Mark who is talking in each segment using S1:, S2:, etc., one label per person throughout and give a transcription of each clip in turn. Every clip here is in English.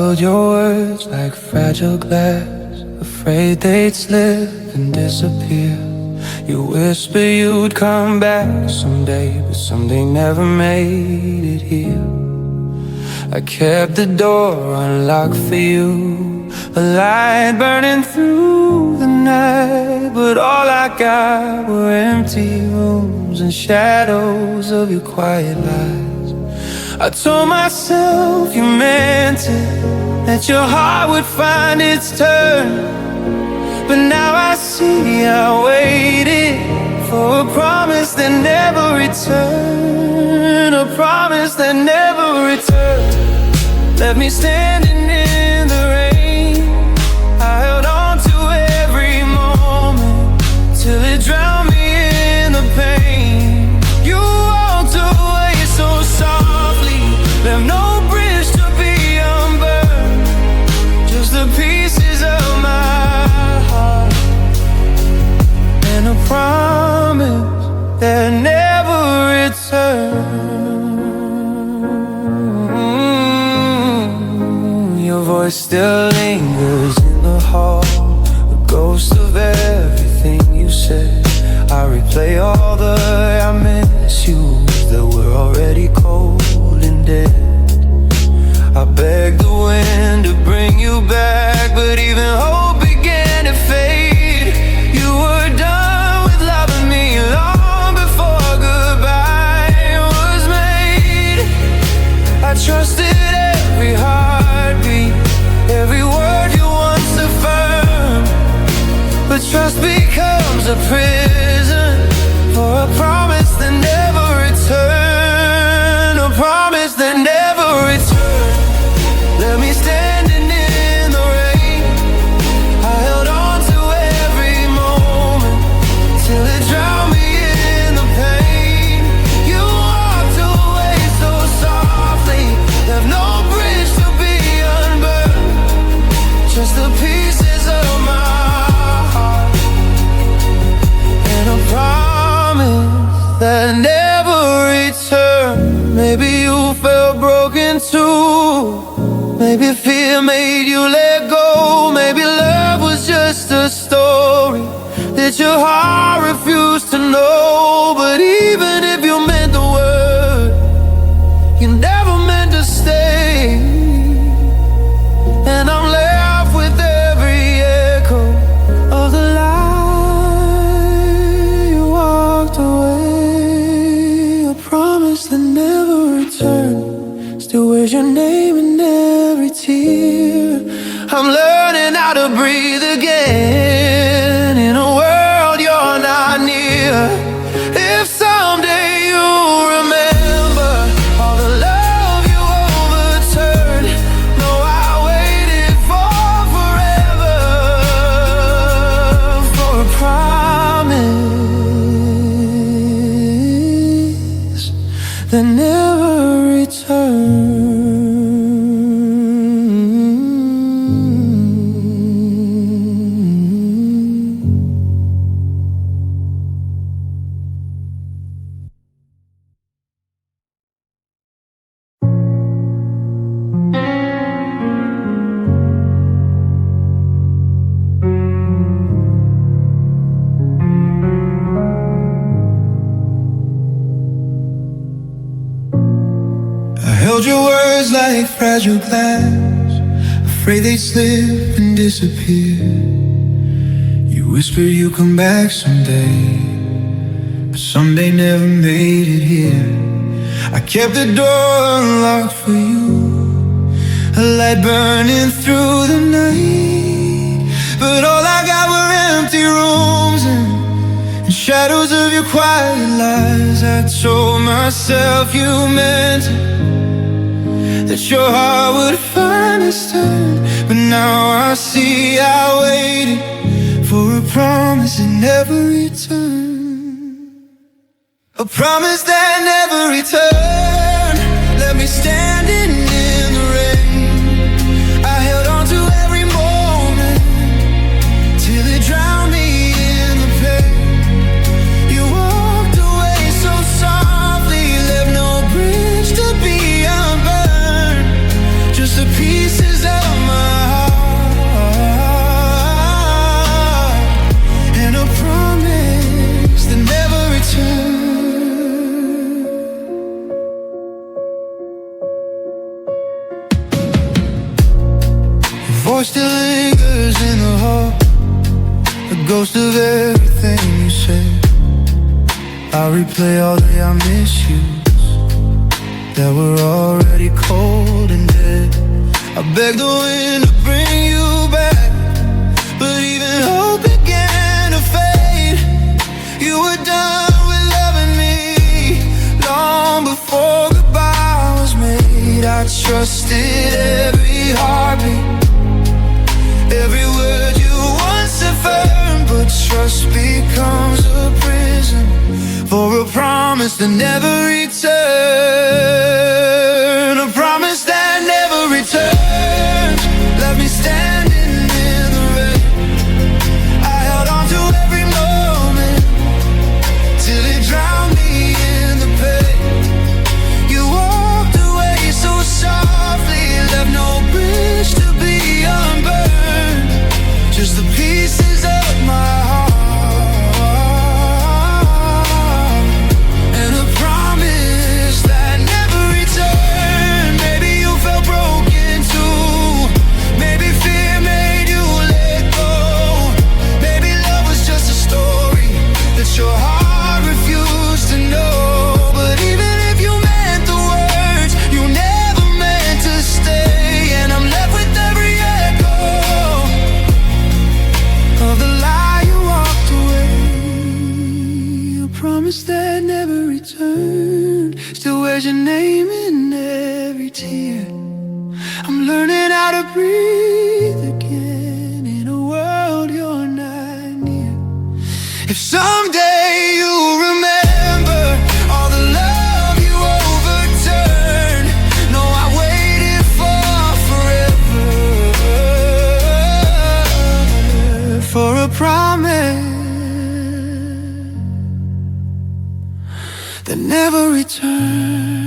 S1: held your words like fragile glass, afraid they'd slip and disappear. You whisper you'd come back someday, but someday never made it here. I kept the door unlocked for you, a light burning through the night, but all I got were empty rooms and shadows of your quiet lies. I told myself you meant it, that your heart would find its turn, but now I see I waited for a promise that never returned, a promise that never returned. Left me standing in the rain, I held on to every moment till it drowned me in the pain. You walked away so softly, left no bridge to be unburned, just the pieces of my heart, and a promise that never returned. Your voice still lingers in the hall, a ghost of everything you said. I replay all the I miss yous that were already cold and dead. I begged the wind to bring you back, but even hope began to fade. You were done with loving me long before goodbye was made. I trusted every heartbeat, every word you once affirmed, but trust becomes a prison for a promise that never returned, a promise that never returned. Let me standing in the rain, I held on to every moment till it drowned me in the pain. You walked away so softly, left no bridge to be unburned, just the pieces of my heart, and a promise that never returned. Maybe you felt broken too, maybe fear made you let go, maybe love was just a story that your heart refused to know. But even if you meant the word, you never meant to stay, and I'm left with every echo of the lie you walked away, a promise that never returned, still wears your name in every tear. I'm learning how to breathe again in a world you're not near. If someday you remember all the love you overturned, no, I waited for forever for a promise that never returned. Held your words like fragile glass, afraid they'd slip and disappear. You whisper you come back someday, but someday never made it here. I kept the door unlocked for you, a light burning through the night, but all I got were empty rooms and shadows of your quiet lies. I told myself you meant it, that your heart would find its turn, but now I see I waited for a promise that never returned, a promise that never returned. Let me standing in the rain, I held on to every moment till it drowned me in the pain. You walked away so softly, left no bridge to be unburned, just the pieces of ghost of everything you said. I replay all the I miss yous that were already cold and dead. I beg the wind to bring you back, but even hope began to fade. You were done with loving me long before goodbye was made. I trusted every heartbeat, every word you once affirmed, but trust becomes a prison for a promise that never returned. A promise that never returned. Left me standing in the rain. I held on to every moment till it drowned me in the pain. You walked away so softly, left no bridge to be unburned, just the pieces of my heart. Your heart refused to know, but even if you meant the words, you never meant to stay. And I'm left with every echo of the lie you walked away. A promise that never returned still wears your name in every tear. I'm learning how to breathe again in a world you're not near. If someday you remember all the love you overturned, no, I waited for forever for a promise that never returned.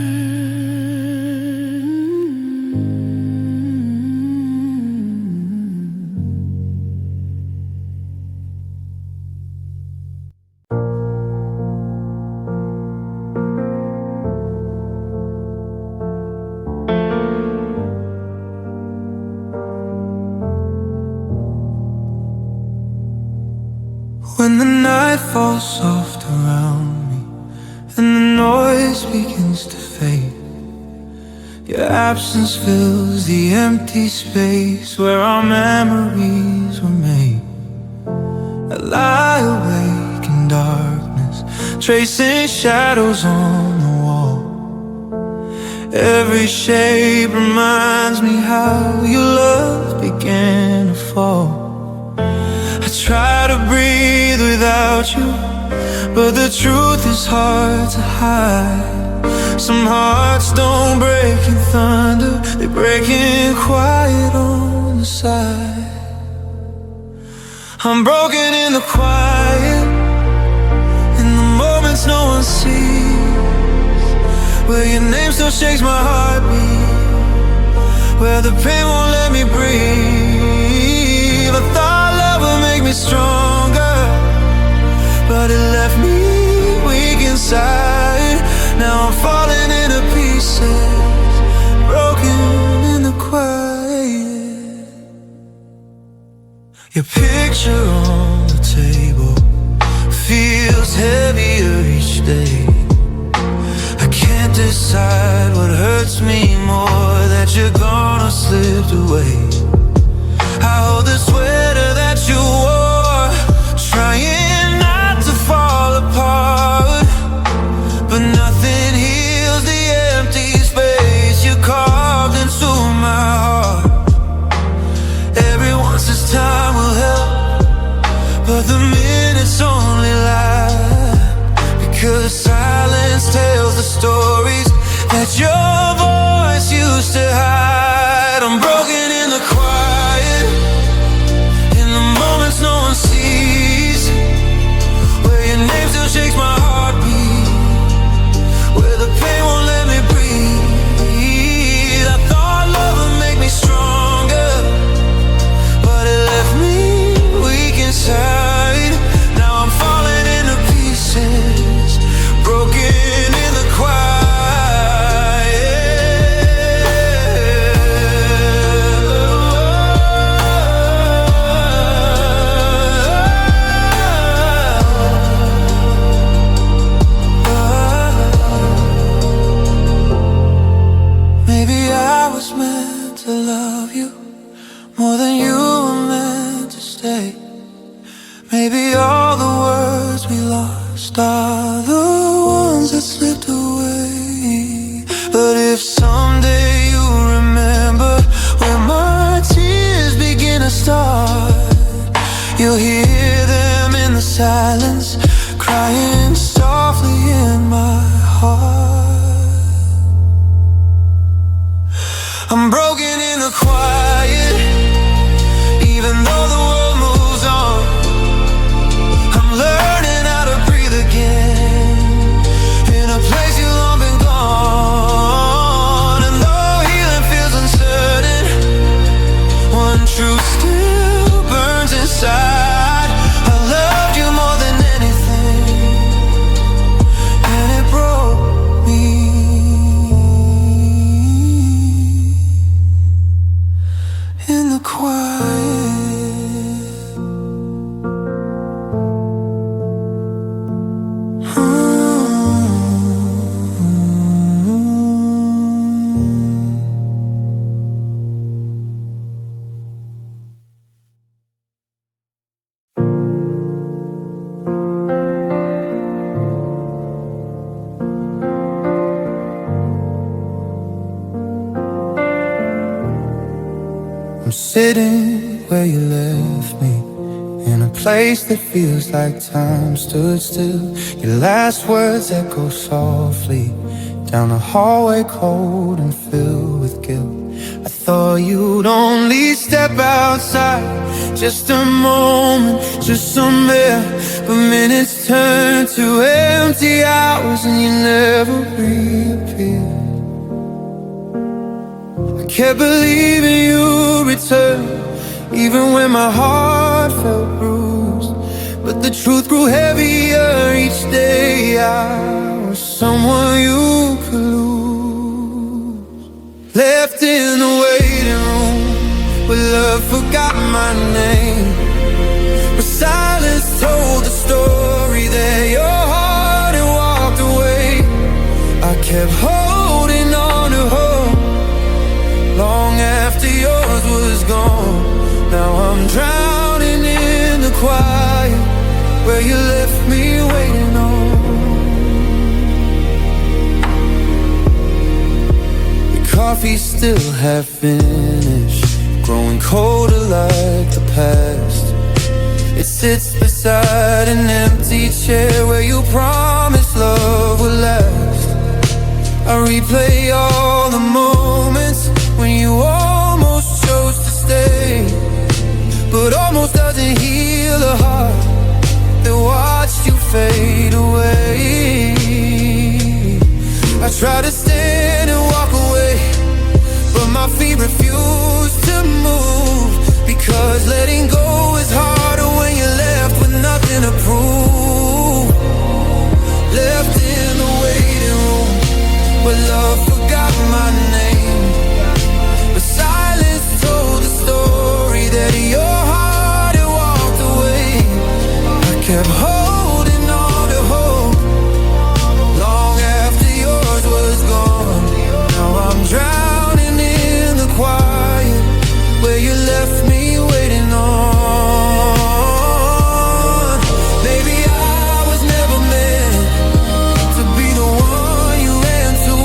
S1: When the night falls soft around me and the noise begins to fade, your absence fills the empty space where our memories were made. I lie awake in darkness, tracing shadows on the wall. Every shape reminds me how your love began to fall. I try to breathe without you, but the truth is hard to hide. Some hearts don't break in thunder, they break in quiet on the side. I'm broken in the quiet, in the moments no one sees, where your name still shakes my heartbeat, where the pain won't let me breathe. I thought love would make me stronger, but it left me weak inside. Now I'm falling into pieces, broken in the quiet. Your picture on the table feels heavier each day. I can't decide what hurts me more, that you're gone or slipped away. I hold the sweater that you wore, trying not to fall apart, but nothing heals the empty space you carved into my heart. Everyone says time will help, but the minutes only lie, because silence tells the stories that your voice used to hide. I'm broken in the quiet, in the moments no one sees, where your name still shakes my heartbeat, where the pain won't let me breathe. I thought love would make me stronger, but it left me weak inside. Now I'm falling into pieces, broken in the quiet. stay. Maybe all the words we lost are the ones that slipped away. But if someday you remember where my tears begin to start, you'll hear them in the silence, crying softly in my heart. I'm broken in the quiet, even though the world moves on. I'm learning how to breathe again in a place you've long been gone. And though healing feels uncertain, one truth still burns inside. I loved you more than anything, and it broke me. In the quiet, I'm sitting where you left me, in a place that feels like time stood still. Your last words echo softly down a hallway cold and filled with guilt. I thought you'd only step outside, just a moment, just some air. But minutes turned to empty hours and you never reappeared. Kept believing you'd return, even when my heart felt bruised. But the truth grew heavier each day. I was someone you could lose. Left in the waiting room, where love forgot my name, where silence told the story that your heart had walked away. I kept holding on to hope long after yours was gone. Now I'm drowning in the quiet, where you left me waiting on. The coffee's still half finished, growing colder like the past. It sits beside an empty chair where you promised love would last. I replay all the moments when you almost chose to stay, but almost doesn't heal a heart that watched you fade away. I try to stand and walk away, but my feet refuse to move, because letting go is harder when you're left with nothing to prove. Left in the waiting room, where love forgot my name, but silence told the story that your heart had walked away. I kept holding on to hope long after yours was gone. Now I'm drowning in the quiet, where you left me waiting on. Maybe I was never meant to be the one you ran to.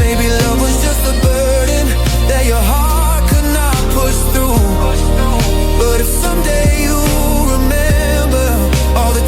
S1: Maybe love was just a burden that your heart could not push through. But if someday you remember all the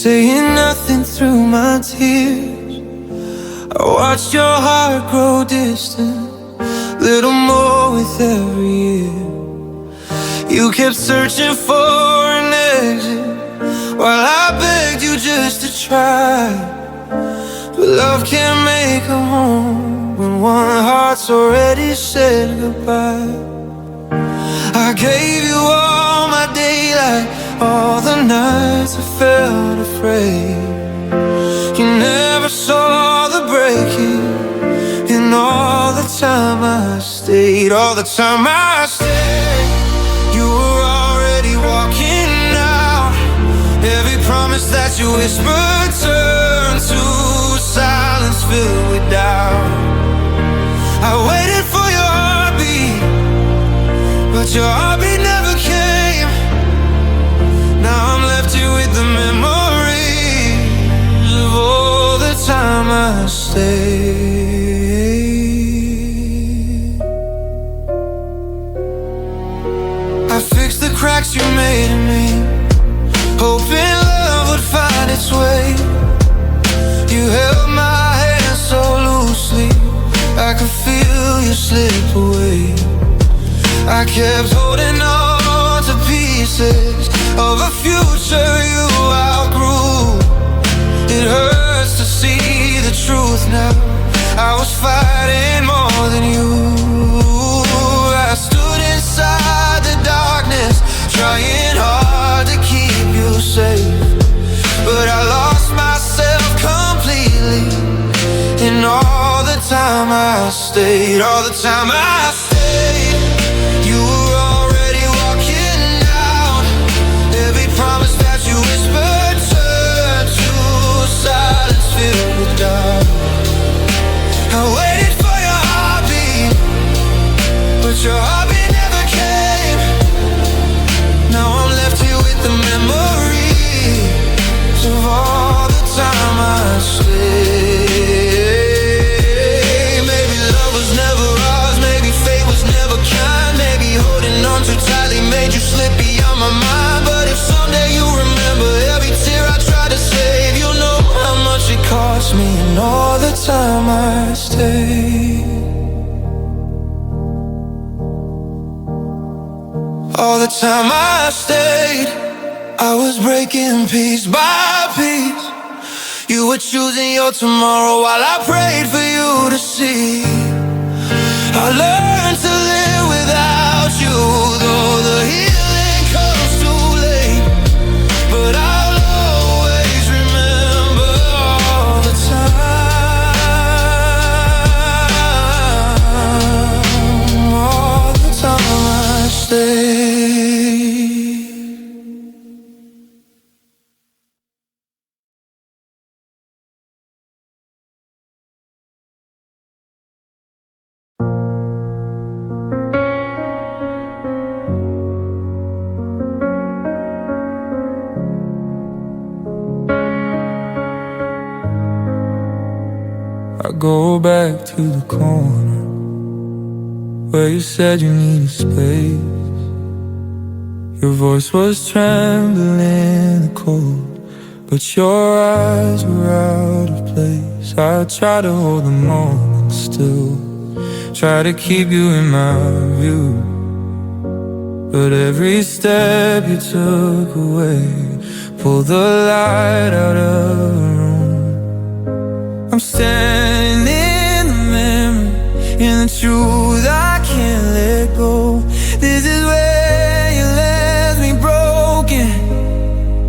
S1: saying nothing through my tears. I watched your heart grow distant, little more with every year. You kept searching for an exit while I begged you just to try. But love can't make a home when one heart's already said goodbye. I gave you all my daylight, all the nights I felt afraid. You never saw the breaking in all the time I stayed. All the time I stayed, you were already walking out. Every promise that you whispered turned to silence filled with doubt. I waited for your heartbeat, but your heartbeat never came. Now I'm left here with the memories of all the time I stayed. I fixed the cracks you made in me, hoping love would find its way. You held my hand so loosely, I could feel you slip away. I kept holding on to pieces of a future you outgrew. It hurts to see the truth now. I was fighting more than you. I stood inside the darkness, trying hard to keep you safe, but I lost myself completely in all the time I stayed. All the time I stayed, you were already walking out. Every promise that you whispered turned to silence filled with doubt. I waited for your heartbeat, but your heartbeat never came. Now I'm left here with the memories of all the time I stayed. Maybe love was never ours, maybe fate was never kind, maybe holding on too tightly made you slip beyond my mind. But if someday you remember every tear I tried to save, you'll know how much it cost me and all the time I stayed. All the time I stayed, I was breaking piece by piece. You were choosing your tomorrow while I prayed for you to see. I learned to live without you, though the healing comes too late. But I'll always remember all the time, all the time I stayed. I go back to the corner where you said you needed space. Your voice was trembling in the cold, but your eyes were out of place. I try to hold the moment still, try to keep you in my view, but every step you took away pulled the light out of the room. I'm standing in the memory, in the truth I can't let go. This is where you left me broken,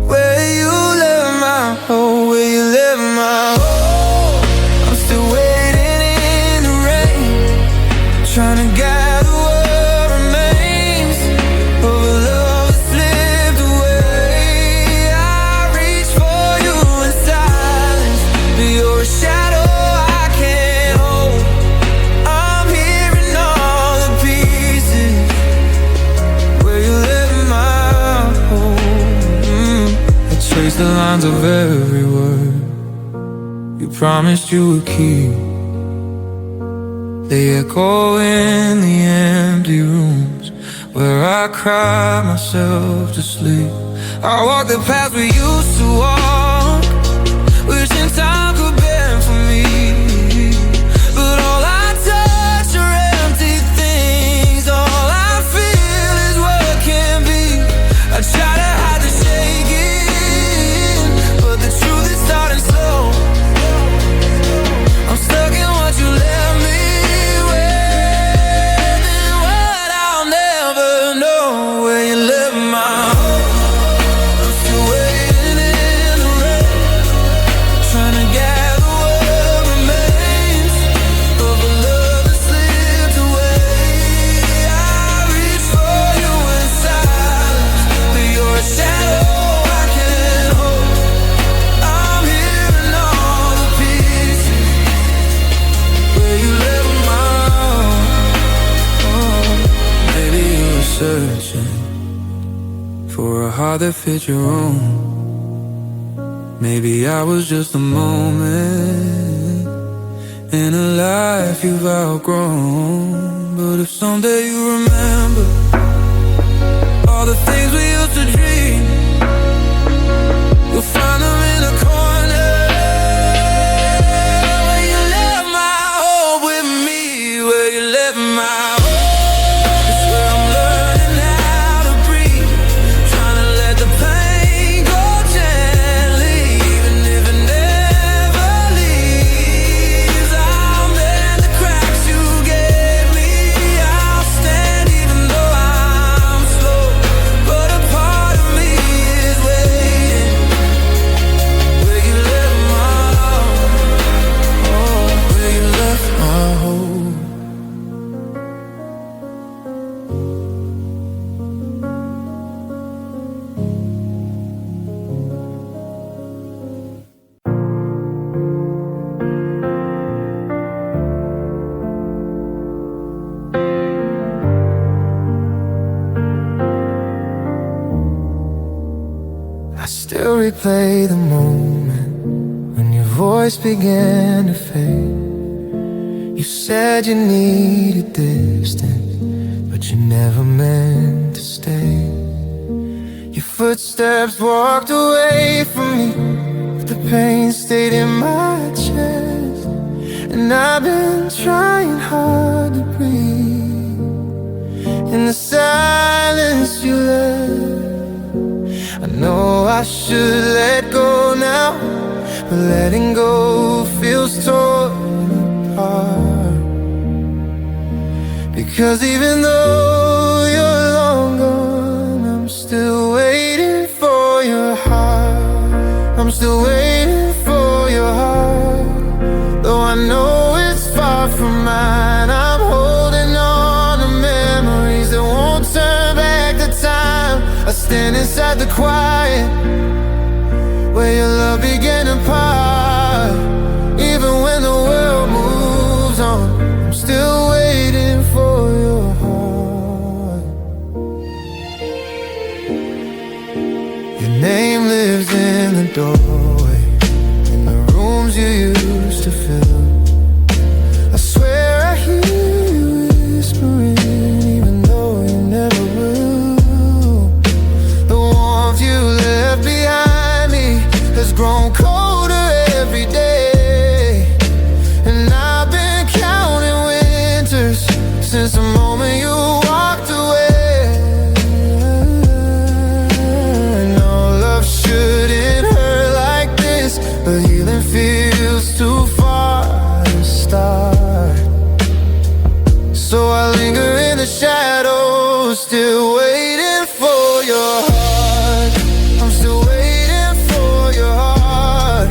S1: where you left my hope, where you left my hope. I'm still waiting in the rain, trying to gather what remains of a love that slipped away. I reach for you in silence, but you're a shadow I can't hold. I'm hearing all the pieces where you left my home. I trace the lines of every word you promised you would keep. They echo in the empty rooms where I cry myself to sleep. I walk the path we used to walk, heart that fit your own. Maybe I was just a moment in a life you've outgrown. But if someday you remember all the things we used to dream, you'll find them in a corner where you left my hope with me, where you left my still replay the moment when your voice began to fade. You said you needed distance, but you never meant to stay. Your footsteps walked away from me, but the pain stayed in my chest. And I've been trying hard to breathe in the silence you left. I know I should let go now, but letting go feels torn apart. Because even though you're long gone, I'm still waiting for your heart. I'm still waiting for your heart. Though I know it's far from mine, I'm holding on to memories that won't turn back the time. I stand inside the quiet where your love began to part. Even when the world moves on, I'm still waiting for your heart. Your name lives in the doorway, in the rooms you used to fill. I swear I hear you whispering, even though you never will. The warmth you left behind me has grown colder every day, and I've been counting winters since the moment you walked away. No, love shouldn't hurt like this, but healing feels too far to start. So I linger in the shadows, still waiting for your heart. I'm still waiting for your heart.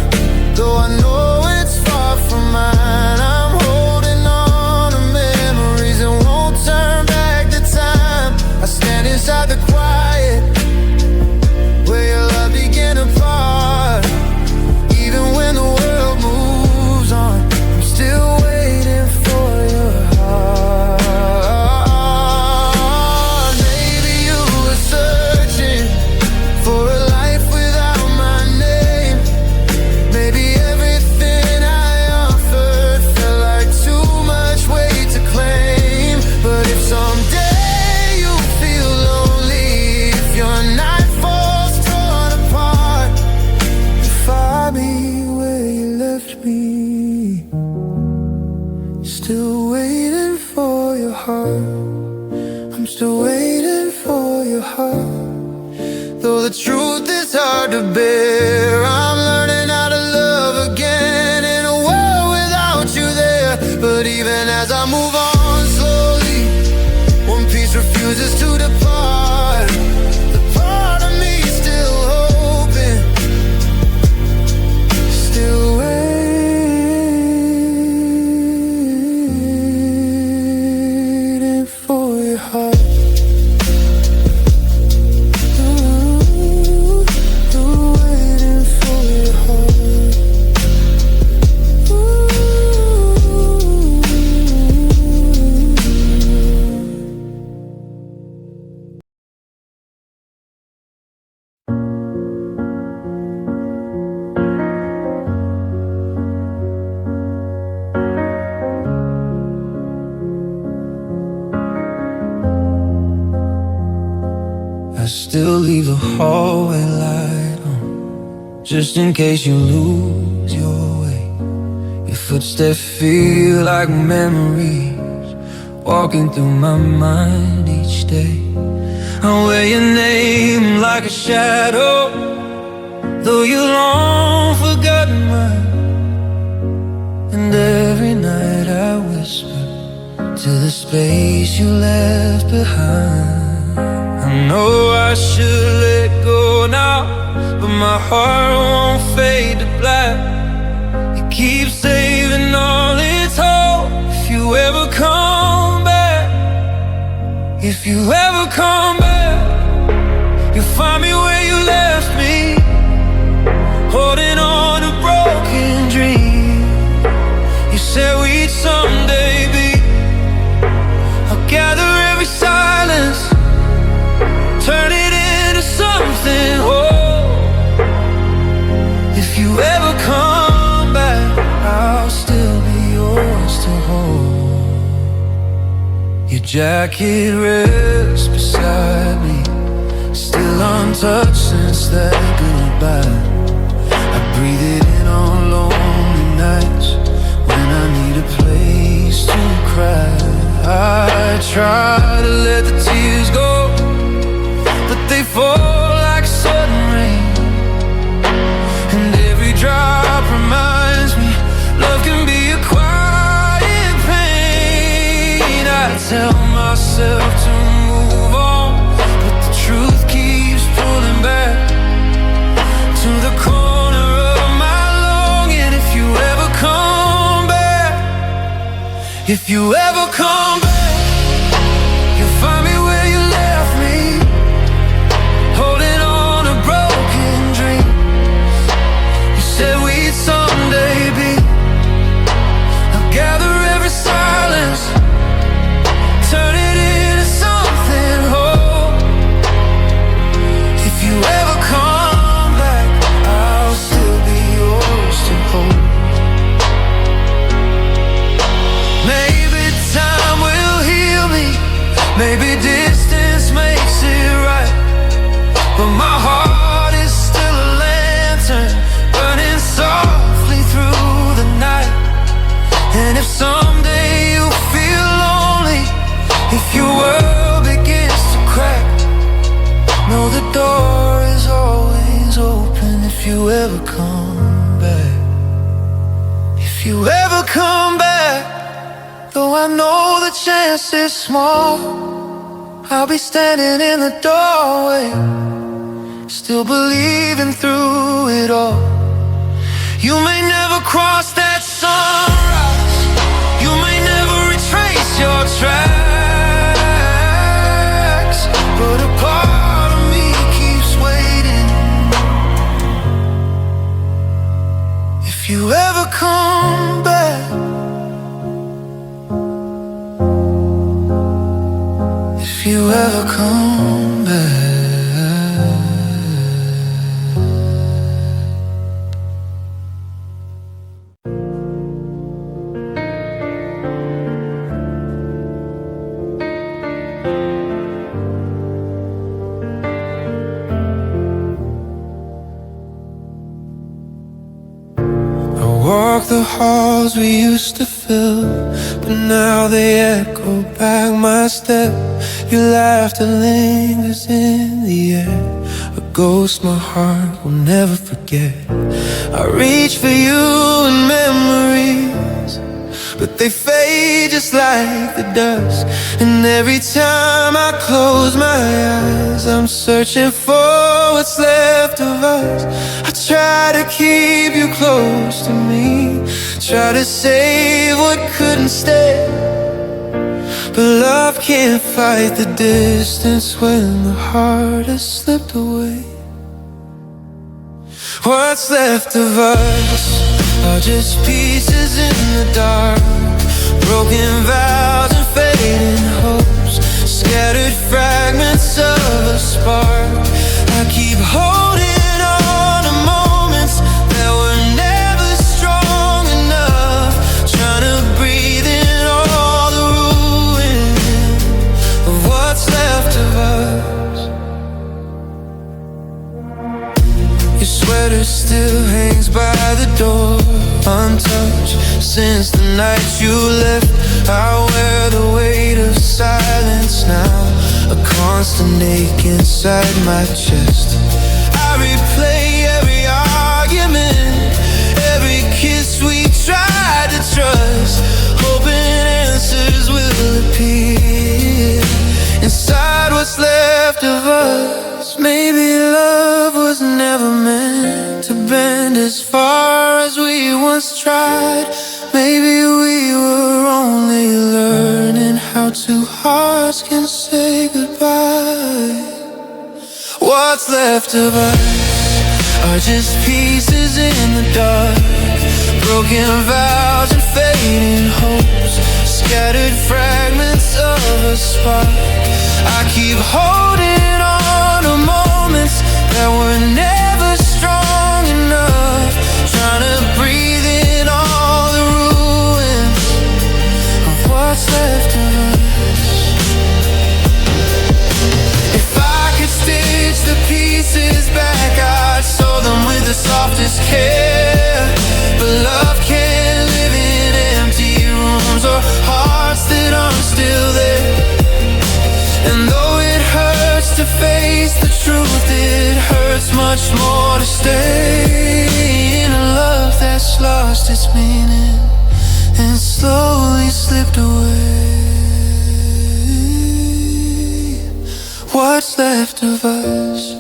S1: Though I know it's far from mine, I'm holding on to memories that won't turn back the time. I stand inside the quiet where your love began to part. Even when the world moves on, I'm still waiting for your heart. Maybe you were searching for a life without my name. Maybe everything I offered felt like too much weight to claim. But if someday you feel lonely, if your night falls torn apart, find me where you left me. Still waiting for your heart. I'm still waiting for your heart. Though the truth is hard to bear, I'm learning how to love again in a world without you there. But even as I move on slowly, one piece refuses to depart. The part of me still hoping, still waiting for your heart. Ooh, ooh, leave the hallway light on, just in case you lose your way. Your footsteps feel like memories walking through my mind each day. I wear your name like a shadow, though you're long forgotten mine. And every night I whisper to the space you left behind. I know I should let go now, but my heart won't fade to black. It keeps saving all its hope. If you ever come back, if you ever come back, you'll find me where you left me, holding on to broken dreams. You said we'd someday be. I'll gather every silence, turn it into something whole. If you ever come back, I'll still be yours to hold. Your jacket rests beside me, still untouched since that goodbye. I breathe it in on lonely nights when I need a place to cry. I try to let the tears go, but they fall like sudden rain. And every drop reminds me love can be a quiet pain. I tell myself to move on, but the truth keeps pulling back to the corner of my longing. If you ever come back, if you ever come back, you'll find me where you left me, holding on to broken dreams. You said we'd someday be. I'll gather every silence, turn it into something whole. If you ever come back, I'll still be yours to hold. Maybe time will heal me, maybe distance makes it right, but my heart is still a lantern burning softly through the night. And if someday you feel lonely, if your world begins to crack, know the door is always open. If you ever come back, if you ever come back, though I know the chance is small, I'll be standing in the doorway, still believing through it all. You may never cross that sunrise, you may never retrace your tracks, but a part of me keeps waiting. If you ever come back, if you ever come back. I walk the halls we used to fill, but now they echo back my step. Your laughter lingers in the air, a ghost my heart will never forget. I reach for you in memories, but they fade just like the dusk. And every time I close my eyes, I'm searching for what's left of us. I try to keep you close to me, try to save what couldn't stay, but love can't fight the distance when the heart has slipped away. What's left of us are just pieces in the dark, broken vows and fading hopes, scattered fragments of a spark. I keep holding on to moments that were never strong enough, trying to breathe in all the ruin of what's left of us. Your sweater still hangs by the door, untouched since the night you left. I wear the weight of silence now, a constant ache inside my chest. I replay every argument, every kiss we tried to trust, hoping answers will appear inside what's left of us. Maybe love was never meant to bend as far as we once tried. Maybe we were only learning how two hearts can say goodbye. What's left of us are just pieces in the dark, broken vows and fading hopes, scattered fragments of a spark. I keep holding on to moments that were never strong enough, trying to breathe in all the ruins of what's left of us. If I could stitch the pieces back, I'd sew them with the softest care. But love can't live in empty rooms or hearts that aren't still there. And though it hurts to face the truth, it hurts much more to stay in a love that's lost its meaning and slowly slipped away. What's left of us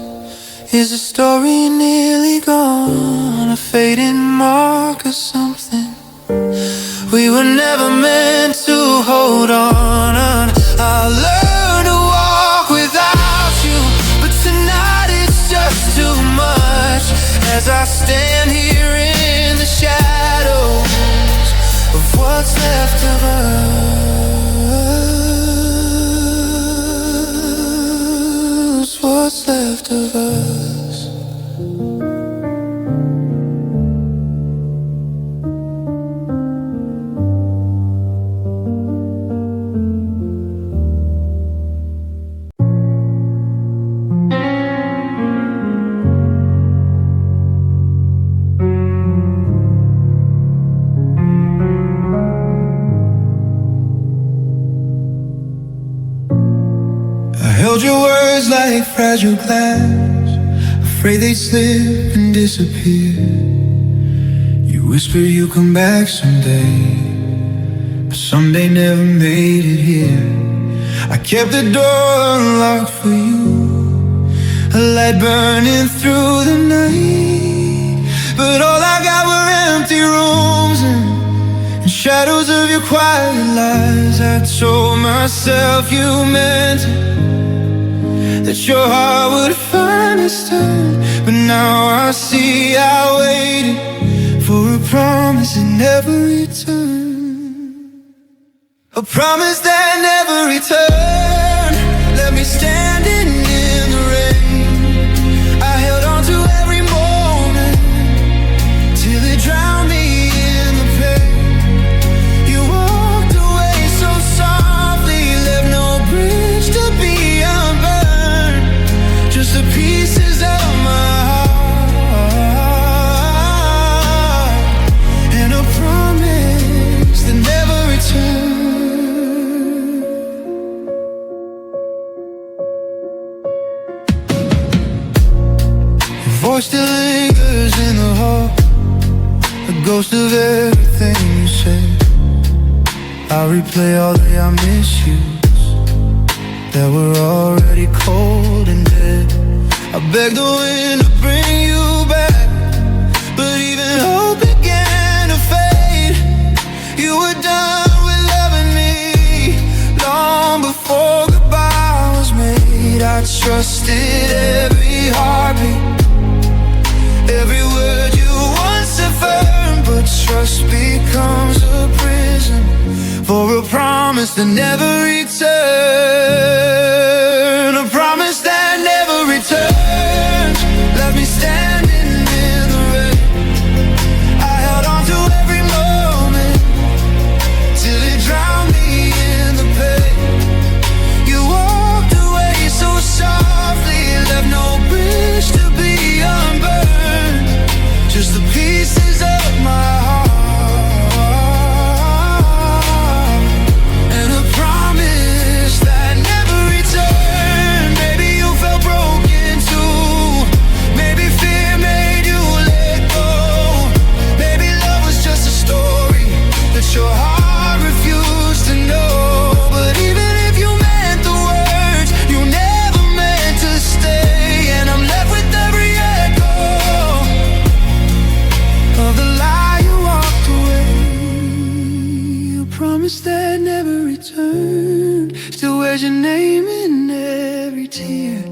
S1: is a story nearly gone, a fading mark of something we were never meant to hold on. I'll learn to walk without you, but tonight it's just too much. As I stand here in the shadows of what's left of us, what's left of us. Held your words like fragile glass, afraid they'd slip and disappear. You whispered you'll come back someday, but someday never made it here. I kept the door unlocked for you, a light burning through the night. But all I got were empty rooms and shadows of your quiet lies. I told myself you meant it, that your heart would find its turn. But now I see I waited for a promise that never returned, a promise that never returned. Let me standing in the rain, I held on to every moment till it drowned me in the pain. You walked away so softly, left no bridge to be unburned, just the pieces of my heart, and a promise that never returned. Your voice still lingers in the hall, a ghost of everything you said. I replay all the I miss yous that were already cold and dead. I begged the wind to bring you back, but even hope began to fade. You were done with loving me long before goodbye was made. I trusted every heartbeat, every word you once affirmed. But trust becomes a prison for a promise that never returned, a promise that never returned. Left me standing in the rain, I held on to every moment till it drowned me in the pain. You walked away so softly, left no bridge to be unburned. turned. Still wears your name in every tear.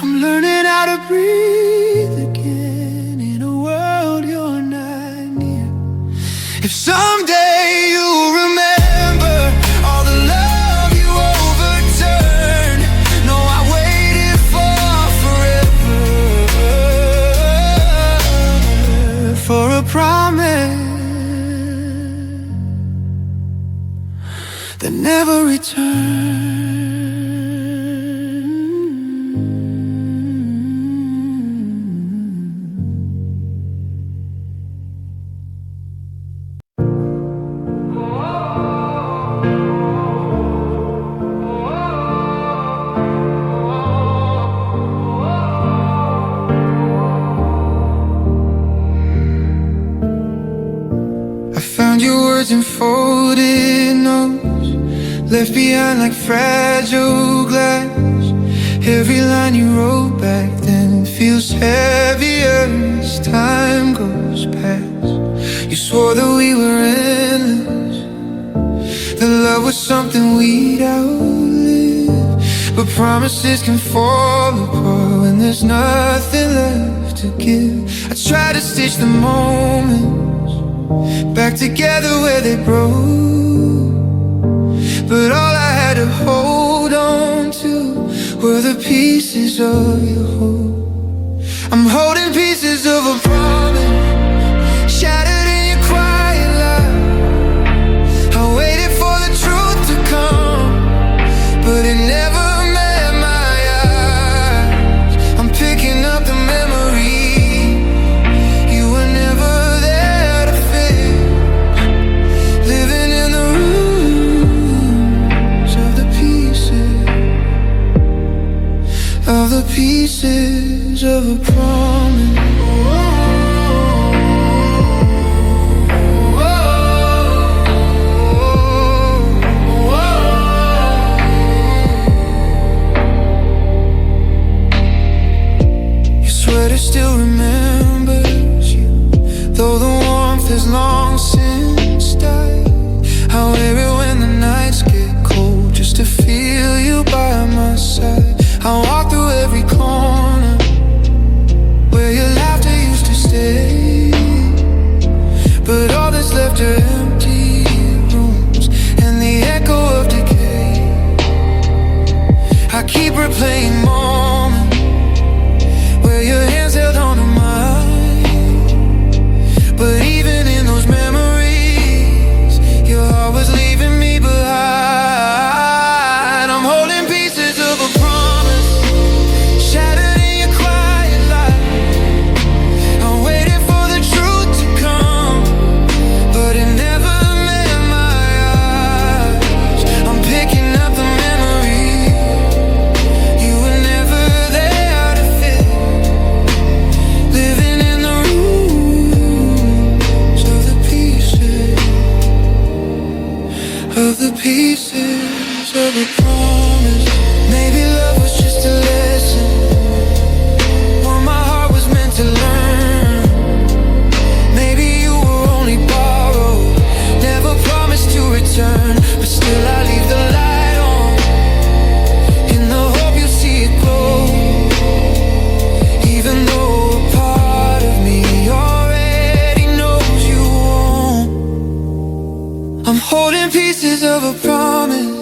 S1: I'm learning how to breathe again in a world you're not near. If someday you remember all the love you overturned, no, I waited for forever for a promise that never returned. I found your words in folded notes, left behind like fragile glass. Every line you wrote back then feels heavier as time goes past. You swore that we were endless, that love was something we'd outlive. But promises can fall apart when there's nothing left to give. I try to stitch the moments back together where they broke, but all I had to hold on to were the pieces of your hope. I'm holding pieces of a promise, shattered in your quiet light. I waited for the truth to come, but it never met my eyes. I'm picking up the memory you were never there to fix, living in the rooms of the pieces of a promise. Your sweater still remembers you, though the warmth is long since died. I wear it when the nights get cold, just to feel you by my side. I walk through every corner where your laughter used to stay, but all that's left are empty rooms and the echo of decay. I keep replaying moments where your hands held onto mine, but even in those memories, your heart was leaving me behind. I'm holding pieces of a promise, shattered in your quiet light. I'm waiting for the truth to come, but it never met my eyes. I'm picking up the memory you were never there to fit, living in the rooms of the pieces of a promise. Maybe love was just a lesson, one my heart was meant to learn. Maybe you were only borrowed, never promised to return, but still I leave the light on, in the hope you'll see it glow, even though a part of me already knows you won't. I'm holding pieces of a promise,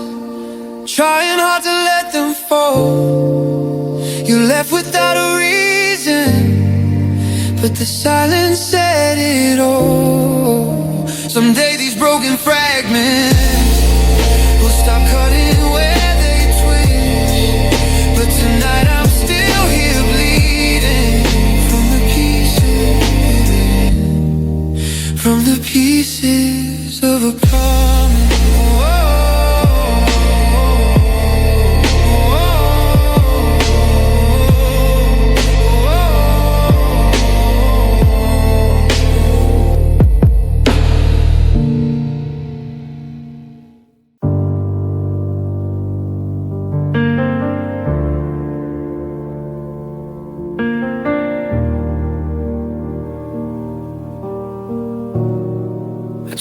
S1: trying hard to let them fall. You left without a reason, but the silence said it all. Someday these broken fragments will stop cutting where they twist, but tonight I'm still here bleeding from the pieces of a promise.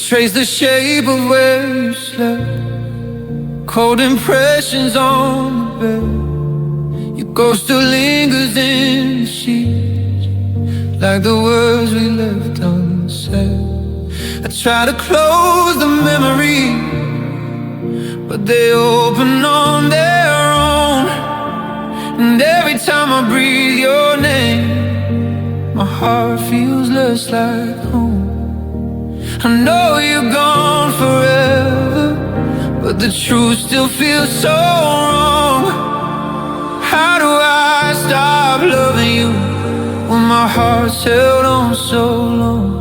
S1: Trace the shape of where you slept, cold impressions on the bed. Your ghost still lingers in the sheets, like the words we left unsaid. I try to close the memory, but they open on their own. And every time I breathe your name, my heart feels less like home. I know you're gone forever, but the truth still feels so wrong. How do I stop loving you when my heart's held on so long?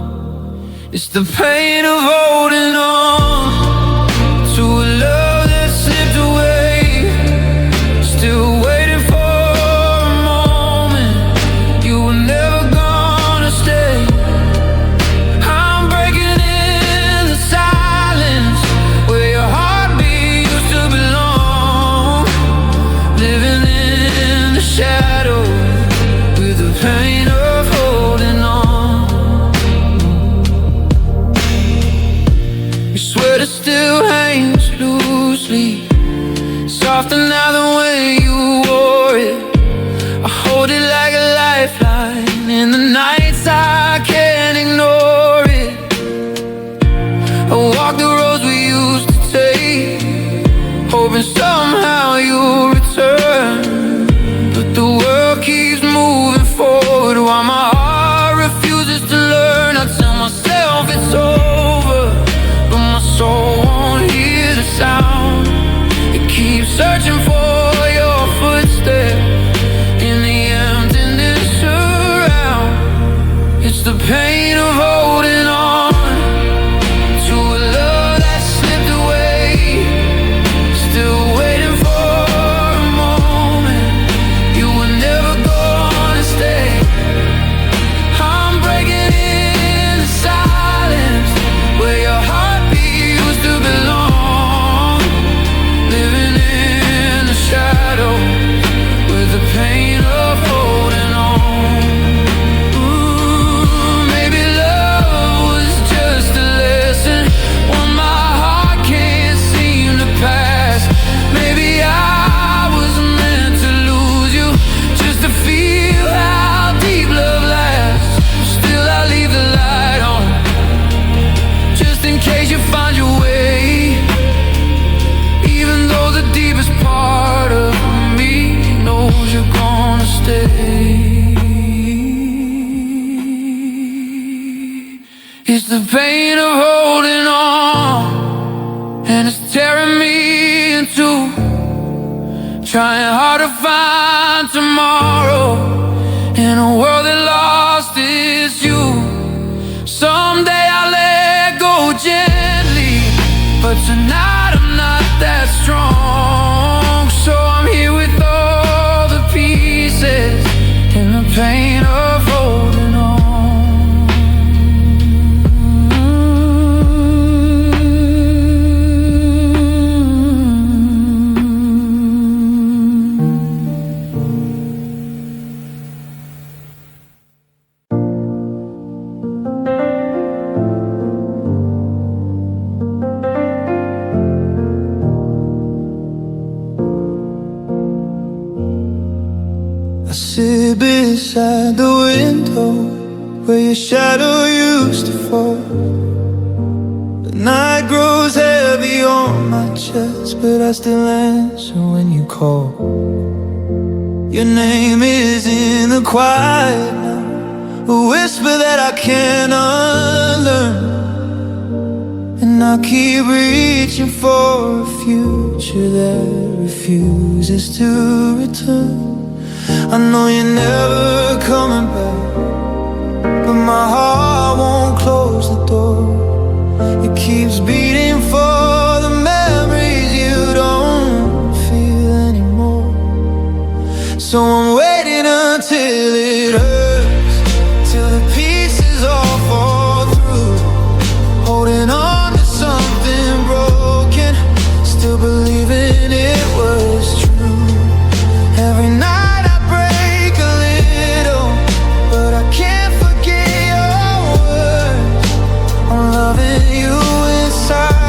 S1: It's the pain of holding on to a love that slipped away. Still waiting for a moment you were never gonna stay. I'm breaking in the silence where your heartbeat used to belong. Living in the shadow with the pain of holding on. Your sweater still hangs loosely, softer now than when you wore it. I hold it like a lifeline in the nights I can't ignore it. I walk the roads we used to take, hoping somehow you'll return. But the world keeps moving forward while my heart refuses to learn. I tell myself it's over, but my soul won't hear the sound. It keeps searching for your footsteps in the emptiness around. It's the pain of holding on to a love that slipped away. Still waiting for a moment you were never gonna stay. I'm breaking in the silence where your heartbeat used to belong. Living in the shadow with the pain of holding on. Ooh, maybe love was just a lesson, one my heart can't seem to pass. Maybe I was meant to lose you just to feel how deep love lasts. Still I leave the light on, just in case you find your way. Even though the deepest part of me knows you're gonna stay. It's the pain of holding on, and it's tearing me in two. Trying hard to find tomorrow in a world that lost its you. Someday I'll let go gently, but tonight I'm not that strong. So I'm here with all the pieces in the pain of holding on. I sit beside the window where your shadow used to fall. The night grows heavy on my chest, but I still answer when you call. Your name is in the quiet now, a whisper that I can't unlearn. And I keep reaching for a future that refuses to return. I know you're never coming back, but my heart won't close the door. It keeps beating for the memories you don't feel anymore. So I'm waiting until it hurts, till the pieces all fall through. Holding on to something broken, still believing it was true. Every night inside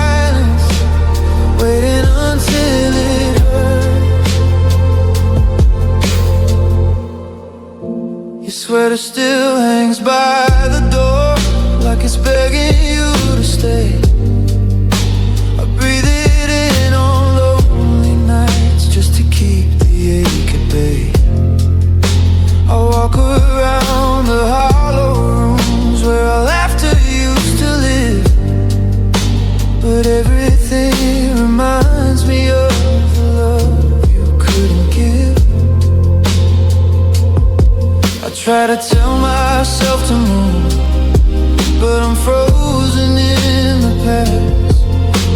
S1: but I'm frozen in the past,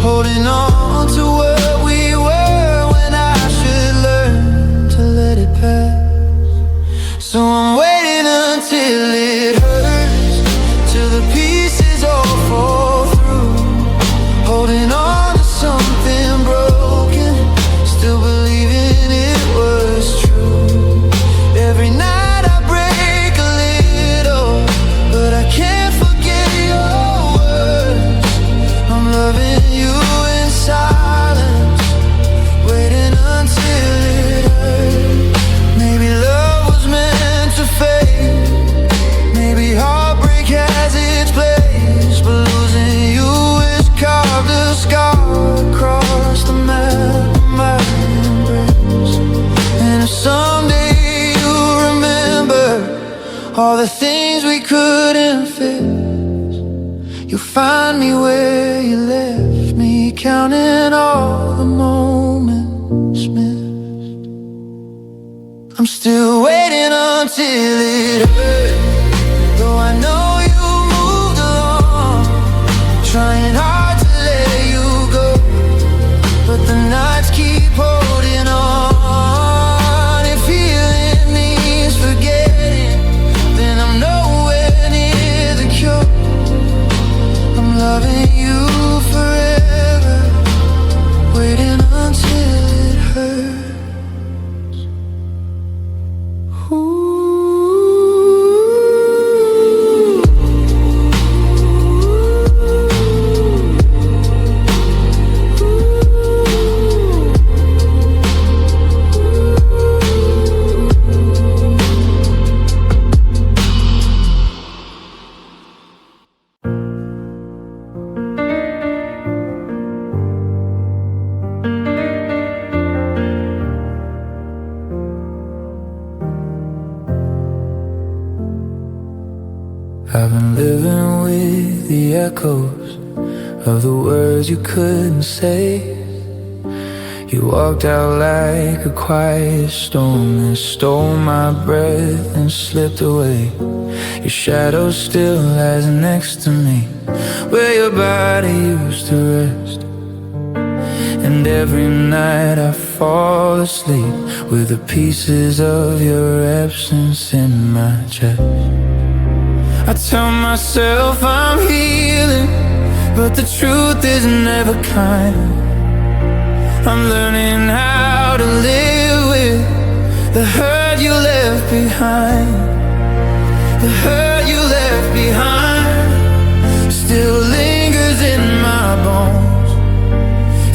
S1: holding on to where we were when I should learn to let it pass. So I'm waiting until it hurts, till the pieces all fall through, holding on to something broken, still believing it was true. Every night I break a little, but I can't forget your words. I'm loving you in silence, waiting until it hurts. Maybe love was meant to fade, maybe heartbreak has its place, but losing you is carved a scar across the map of my embrace. And if someday you remember all the things we couldn't fix, you'll find me where you left me, counting all the moments missed. I'm still waiting until it hurts, though I know you moved along, trying hard to let you go, but the nights keep holding on. If healing means forgetting, then I'm nowhere near the cure. I'm loving you forever, waiting until it hurts. Ooh. I've been living with the echoes of the words you couldn't say. You walked out like a quiet storm and stole my breath and slipped away. Your shadow still lies next to me, where your body used to rest. And every night I fall asleep with the pieces of your absence in my chest. I tell myself I'm healing, but the truth is never kind. I'm learning how to live with the hurt you left behind. The hurt you left behind still lingers in my bones.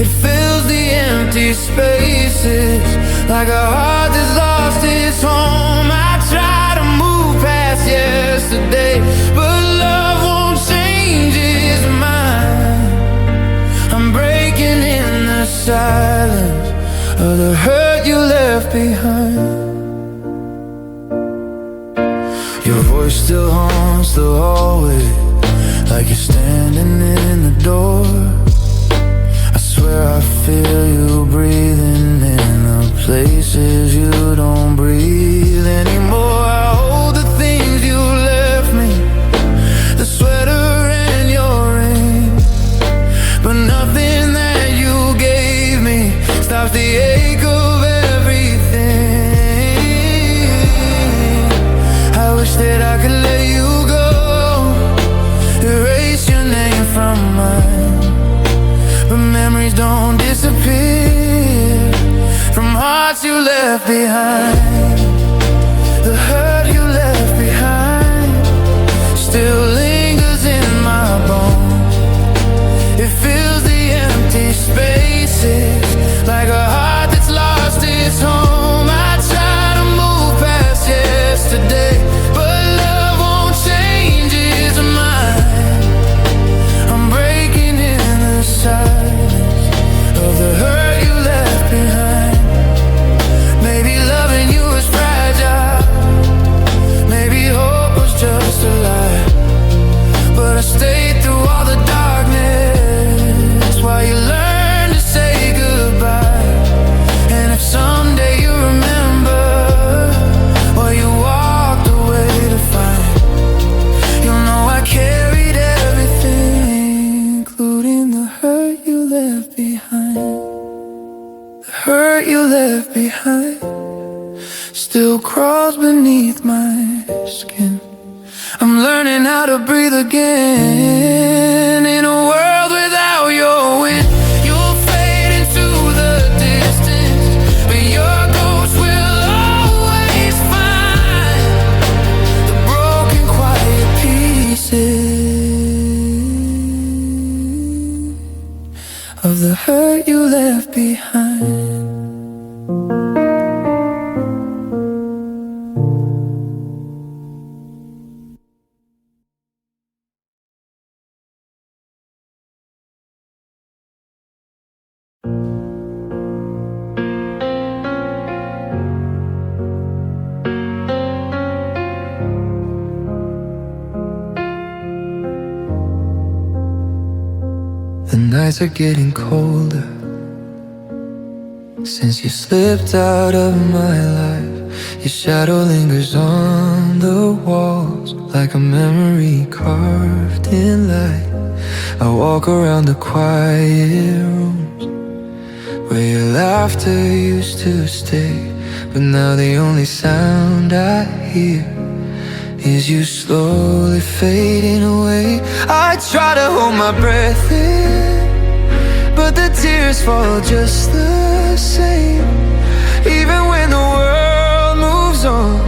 S1: It fills the empty spaces like a heart that's lost its home. I try to move past yesterday, but love won't change its mind. I'm breaking in the silence of the hurt you left behind. Your voice still haunts the hallway, like you're standing in the door. I swear I feel you breathing in the places you don't breathe anymore. I hold the things you left me, the sweater and your ring, but nothing that you gave me stops the ache of everything. I wish that I could let you go, erase your name from mine, but memories don't disappear from hearts you left behind. The hurt you left behind still lingers in my bones. It fills the empty spaces like a heart that's lost its home. I try to move past yesterday, but love won't change its mind. I'm breaking in the silence of the hurt you left behind. Maybe loving breathe again. In a world without your wind, you'll fade into the distance, but your ghost will always find the broken quiet pieces of the hurt you left behind. The nights are getting colder since you slipped out of my life. Your shadow lingers on the walls like a memory carved in light. I walk around the quiet rooms where your laughter used to stay, but now the only sound I hear is you slowly fading away. I try to hold my breath in, but the tears fall just the same. Even when the world moves on,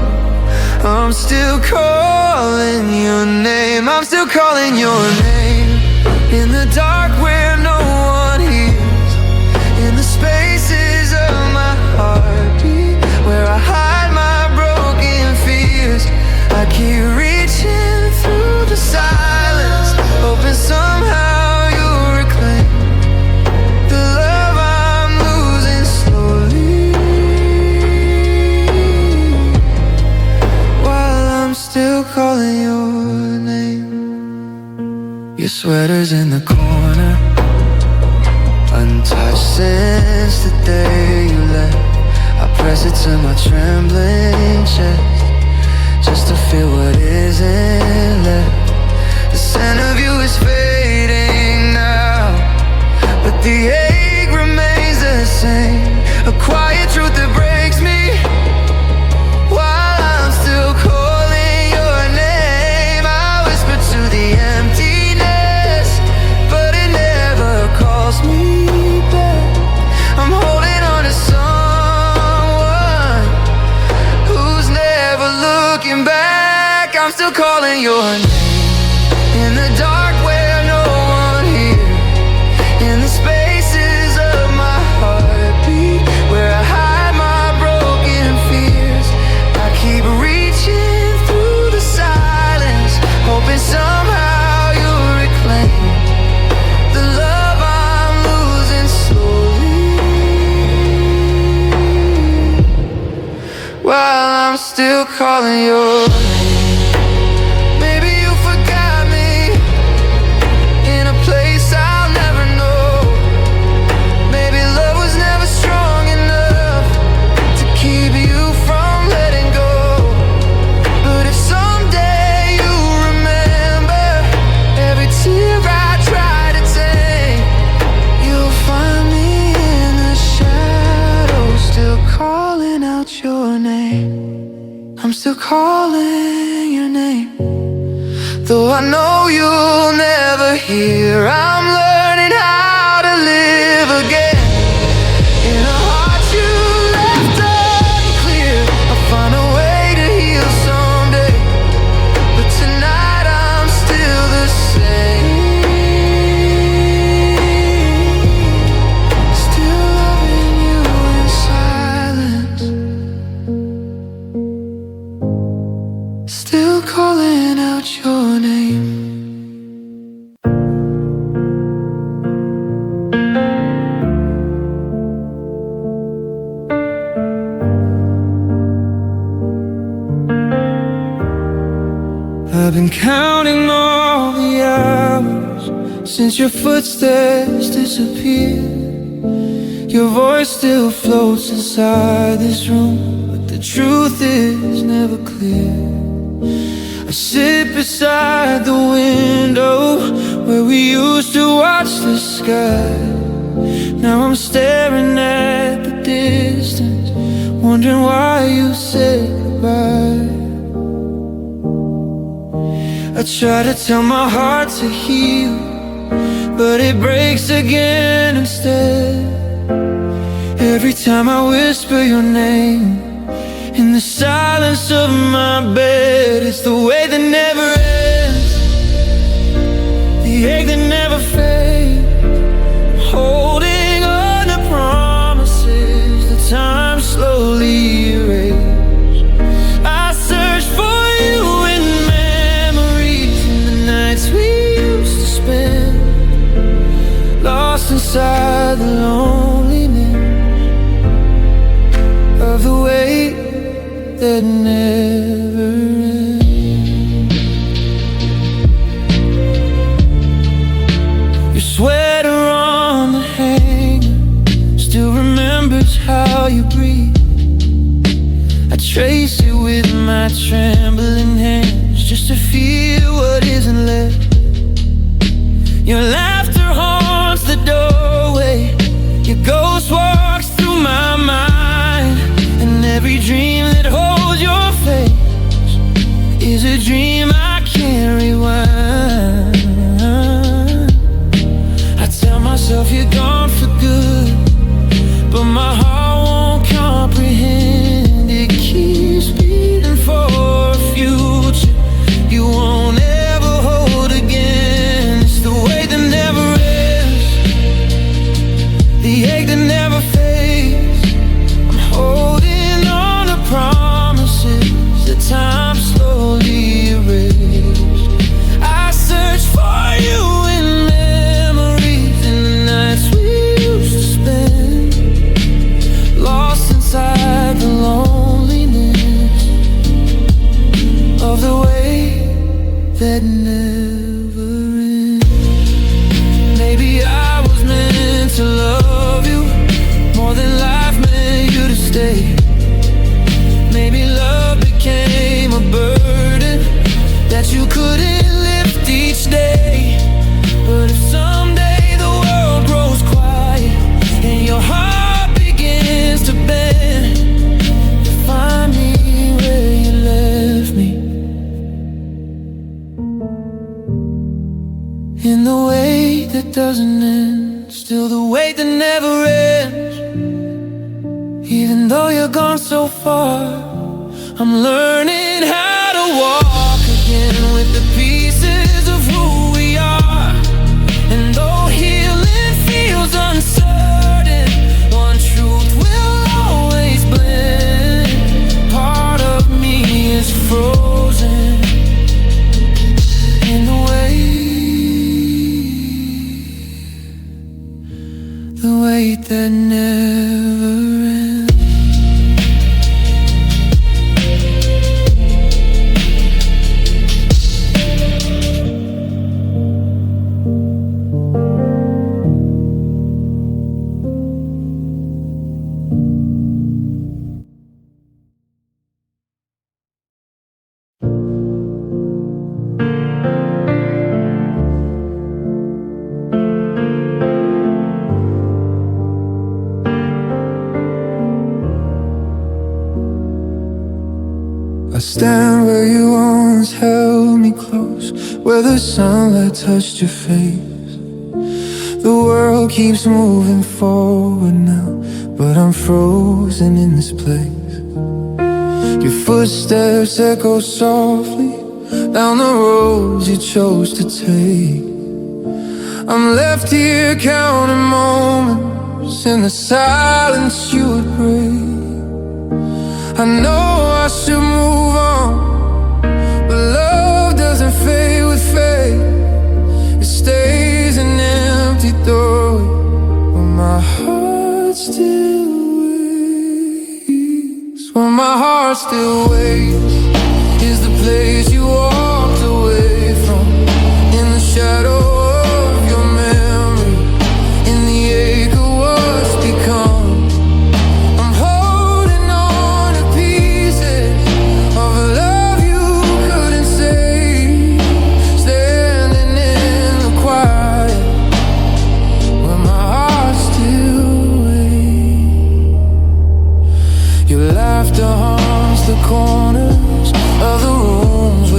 S1: I'm still calling your name. I'm still calling your name. In the dark where no one hears, in the spaces of my heartbeat, where I hide my broken fears, I keep reaching through the silence, hoping somehow you'll reclaim the love I'm losing slowly, while I'm still calling your name. Your sweater's in the corner, untouched since the day you left. I press it to my trembling chest just to feel what isn't left. The scent of you is fading now, but the ache remains the same. A quiet truth that breaks me while I'm still calling your name. I whisper to the emptiness, but it never calls me back. I'm holding on to someone who's never looking back. I'm still calling your name. In the dark where no one hears, in the spaces of my heartbeat, where I hide my broken fears, I keep reaching through the silence, hoping somehow you'll reclaim the love I'm losing slowly, while I'm still calling your name. Maybe you forgot me in a place I'll never know. Maybe love was never strong enough to keep you from letting go. But if someday you remember every tear I tried to take, you'll find me in the shadows, still calling out your name. I'm still calling your name, though I know you'll never hear. I'm learning how to live again in a heart you left unclear. I'll find a way to heal someday, but tonight I'm still the same. Still loving you in silence, still calling out your name. I've been counting all the hours since your footsteps disappeared. Your voice still floats inside this room, but the truth is never clear. I sit beside the window where we used to watch the sky. Now I'm staring at the distance, wondering why you said goodbye. I try to tell my heart to heal, but it breaks again instead. Every time I whisper your name in the silence of my bed, it's the way that never ends, the ache that never fades, holding on to promises that time slowly erased. I search for you in memories, in the nights we used to spend, lost inside the loneliness of the weight that never ends. Your sweater on the hanger still remembers how you breathe. I trace it with my trembling hands just to feel what isn't left. Your laughter haunts the doorway, your ghost walks through my mind, and every dream that holds your face is a dream I can't rewind. I tell myself you're gone for good, but my heart won't comprehend. It keeps beating for a future you won't ever hold again. It's the way that never ends, the ache that never fades. I'm holding on to promises that time slowly erased. I search for you in memories, in the nights we used to spend, lost inside the loneliness of the way that never ends. Maybe I was meant to love you more than life meant you to stay. Maybe love became a burden that you couldn't lift each day. But if someday the world grows quiet and your heart begins to bend, you'll find me where you left me, in the way that doesn't end, still the way that never ends. Even though you're gone so far, I'm learning how to walk again with the pieces of who we are. And though healing feels uncertain, one truth will always blend. Part of me is frozen in the weight that never ends. I stand where you once held me close, where the sunlight touched your face. The world keeps moving forward now, but I'm frozen in this place. Your footsteps echo softly down the roads you chose to take. I'm left here counting moments in the silence you would break. I know I should move on, but love doesn't fade with fate. It stays an empty doorway, but my heart still waits. Where my heart still waits is the place you walked away from, in the shadow of your memory, in the ache of what's become. Corners of the rooms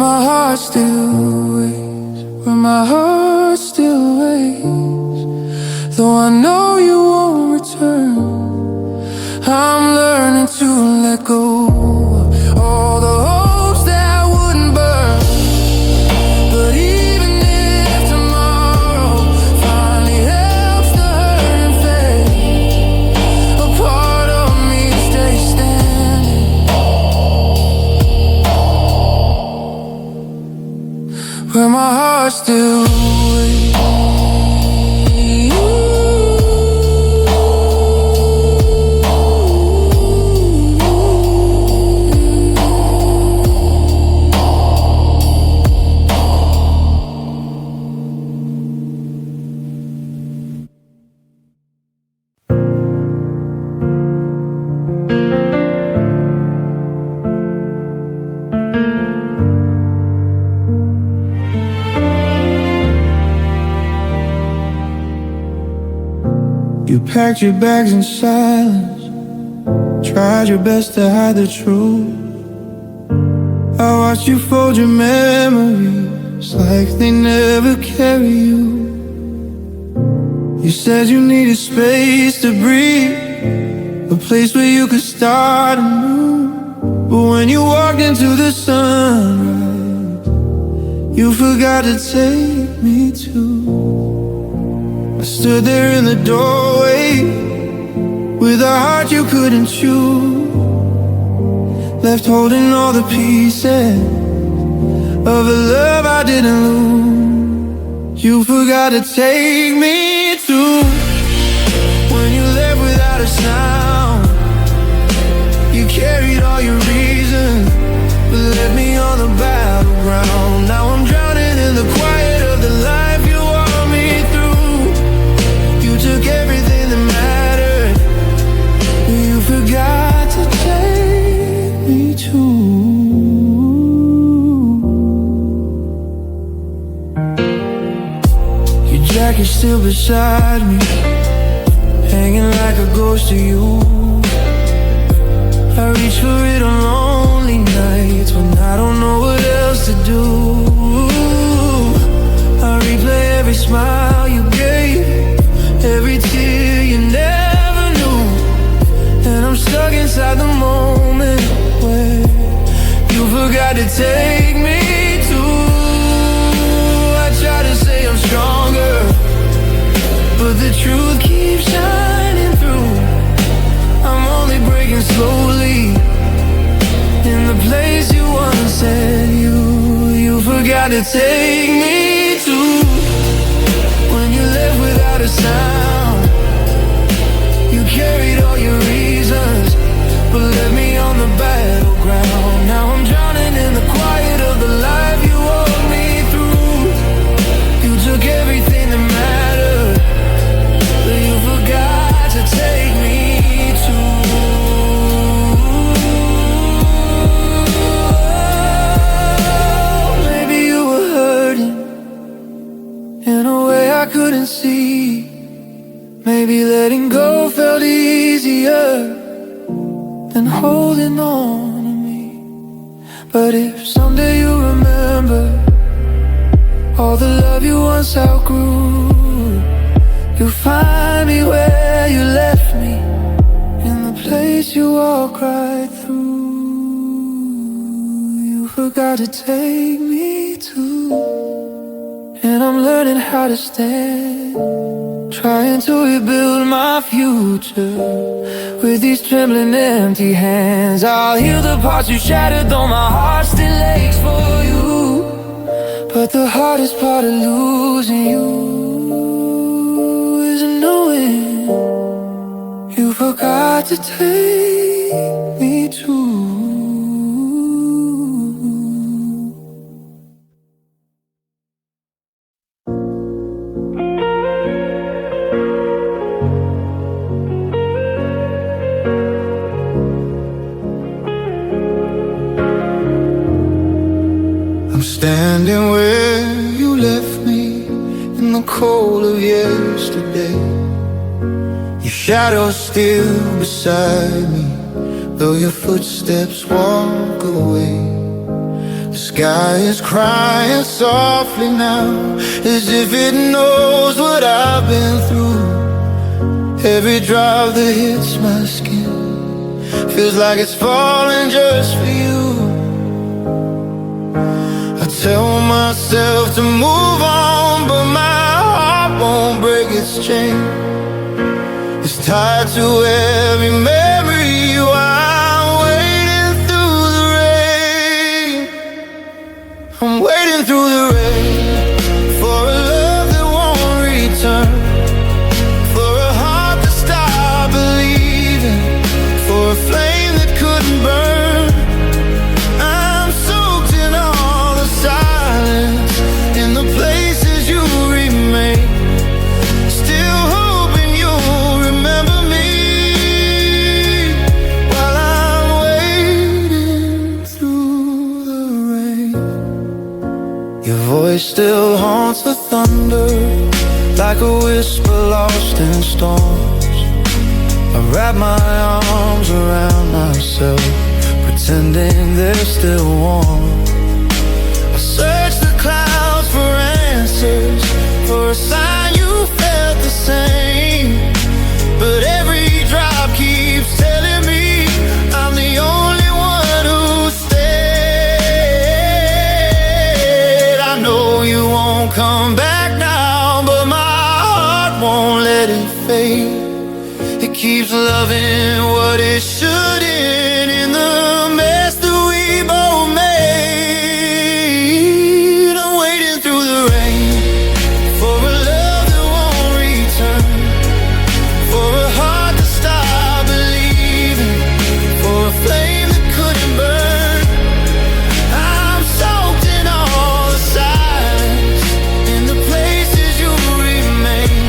S1: my heart still waits, where my heart still waits. Though I know you won't return, I'm learning to let go of all the hopes that wouldn't burn. But even if tomorrow finally helps the hurt and fade, a part of me stays standing where my heart still waits. You packed your bags in silence, tried your best to hide the truth. I watched you fold your memories like they never carry you. You said you needed space to breathe, a place where you could start anew. But when you walked into the sunrise, you forgot to take me too. I stood there in the doorway with a heart you couldn't chew, left holding all the pieces of a love I didn't lose. You forgot to take me to when you left without a sound. You carried all your reasons, but left me on the battleground. Now I'm drowning in the quiet of the life you walked me through. You took everything that mattered, you forgot to take me to. Your jacket's still beside me, hanging like a ghost to you. I reach for it on lonely nights when I don't know what else to do. I replay every smile you gave, every tear you never knew. And I'm stuck inside the moment where you forgot to take me to. I try to say I'm stronger, but the truth keeps shining through. I'm only breaking slowly in the place you once said you forgot to take me to. When you left without a sound, you carried all your reasons, but left me on the battleground. Now I'm drowning in the quiet of the life you walked me through. You took everything that mattered, but you forgot to take me to. Maybe you were hurting in a way I couldn't see. Maybe letting go felt easier than holding on to me. But if someday you remember all the love you once outgrew, you'll find me where you left me, in the place you walk right through. You forgot to take me to, and I'm learning how to stand, trying to rebuild my future with these trembling empty hands. I'll heal the parts you shattered, though my heart still aches for you. But the hardest part of losing you is knowing you forgot to take me to. I'm standing where you left me in the cold of yesterday. Your shadow's still beside me, though your footsteps walk away. The sky is crying softly now, as if it knows what I've been through. Every drop that hits my skin feels like it's falling just for you. I tell myself to move on, but my heart won't break its chain. It's tied to every memory while I'm waiting through the rain. I'm waiting through the rain for a love that won't return, for a heart that stopped believing, for a flame that couldn't burn. I'm soaked in all the silence, in the places you remain, still hoping you'll remember me while I'm waiting through the rain. Your voice still haunts the thunder, like a whisper lost in storms. I wrap my arms around myself, pretending they're still warm. I search the clouds for answers, for a sign you felt the same. But every drop keeps telling me I'm the only one who stayed. I know you won't come back now, but my heart won't let it fade. It keeps loving what it shouldn't in the mess that we both made. I'm waiting through the rain for a love that won't return, for a heart that stopped believing, for a flame that couldn't burn. I'm soaked in all the silence, in the places you remain,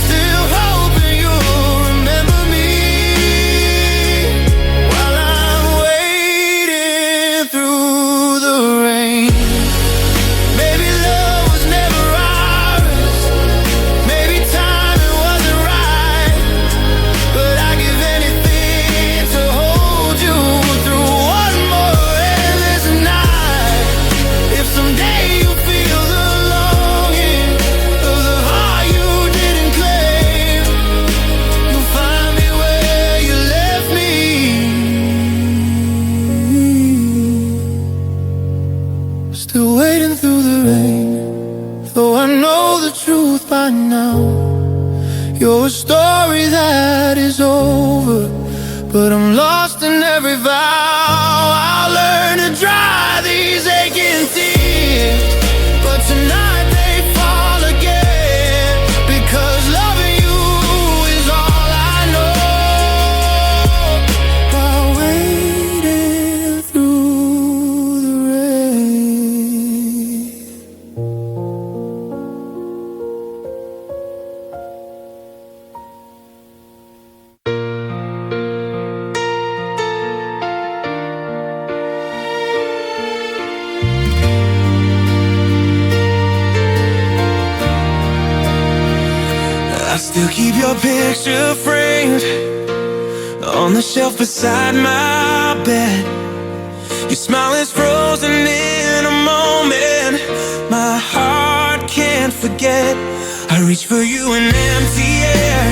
S1: still hoping you'll remember me while I'm waiting through the rain. Maybe love was never ours, maybe timing wasn't right, but I'd give anything to hold you through one more endless night. If someday you feel the longing of the heart you didn't claim, you'll find me where you left me. Still waiting through the rain, though I know the truth by now. You're a story that is over, but I'm lost in every vow. I'll learn to dry these aching tears, but tonight they fall again, because loving you is all I know. While waiting through the rain. I still keep your picture framed on the shelf beside my bed. Your smile is frozen in a moment my heart can't forget. I reach for you in empty air,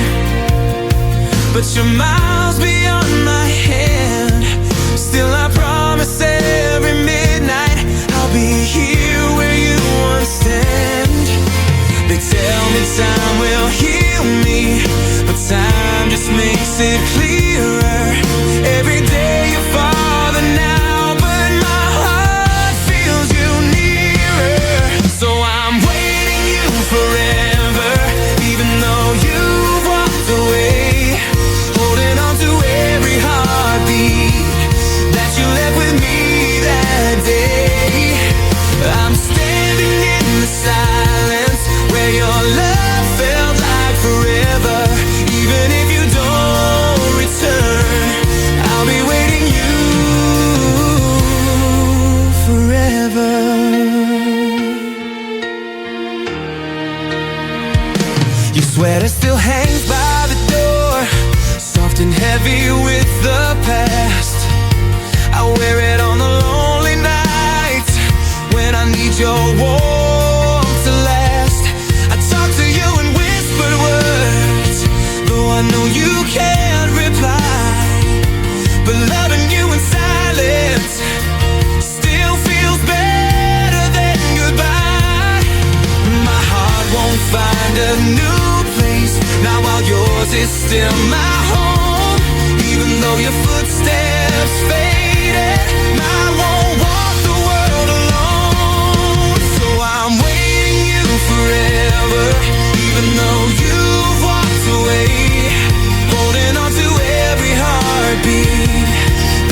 S1: but you're miles beyond my hand. Still I promise every midnight I'll be here where you once stand. They tell me time will heal me, but time just makes it clearer. Every day you're farther now, but my heart feels you nearer. So I'm waiting you forever, even though you've walked away, holding on to every heartbeat that you left with me that day. I'm standing in the silence where your love felt like forever. Even if you don't return, I'll be waiting you forever. Your sweater still hangs by the door, soft and heavy with the past. I wear it on the lonely nights your warmth to last. I talk to you in whispered words, though I know you can't reply. But loving you in silence still feels better than goodbye. My heart won't find a new place now while yours is still my home. Even though your footsteps faded, I won't walk the world alone. So I'm waiting you forever, even though you've walked away. Holding on to every heartbeat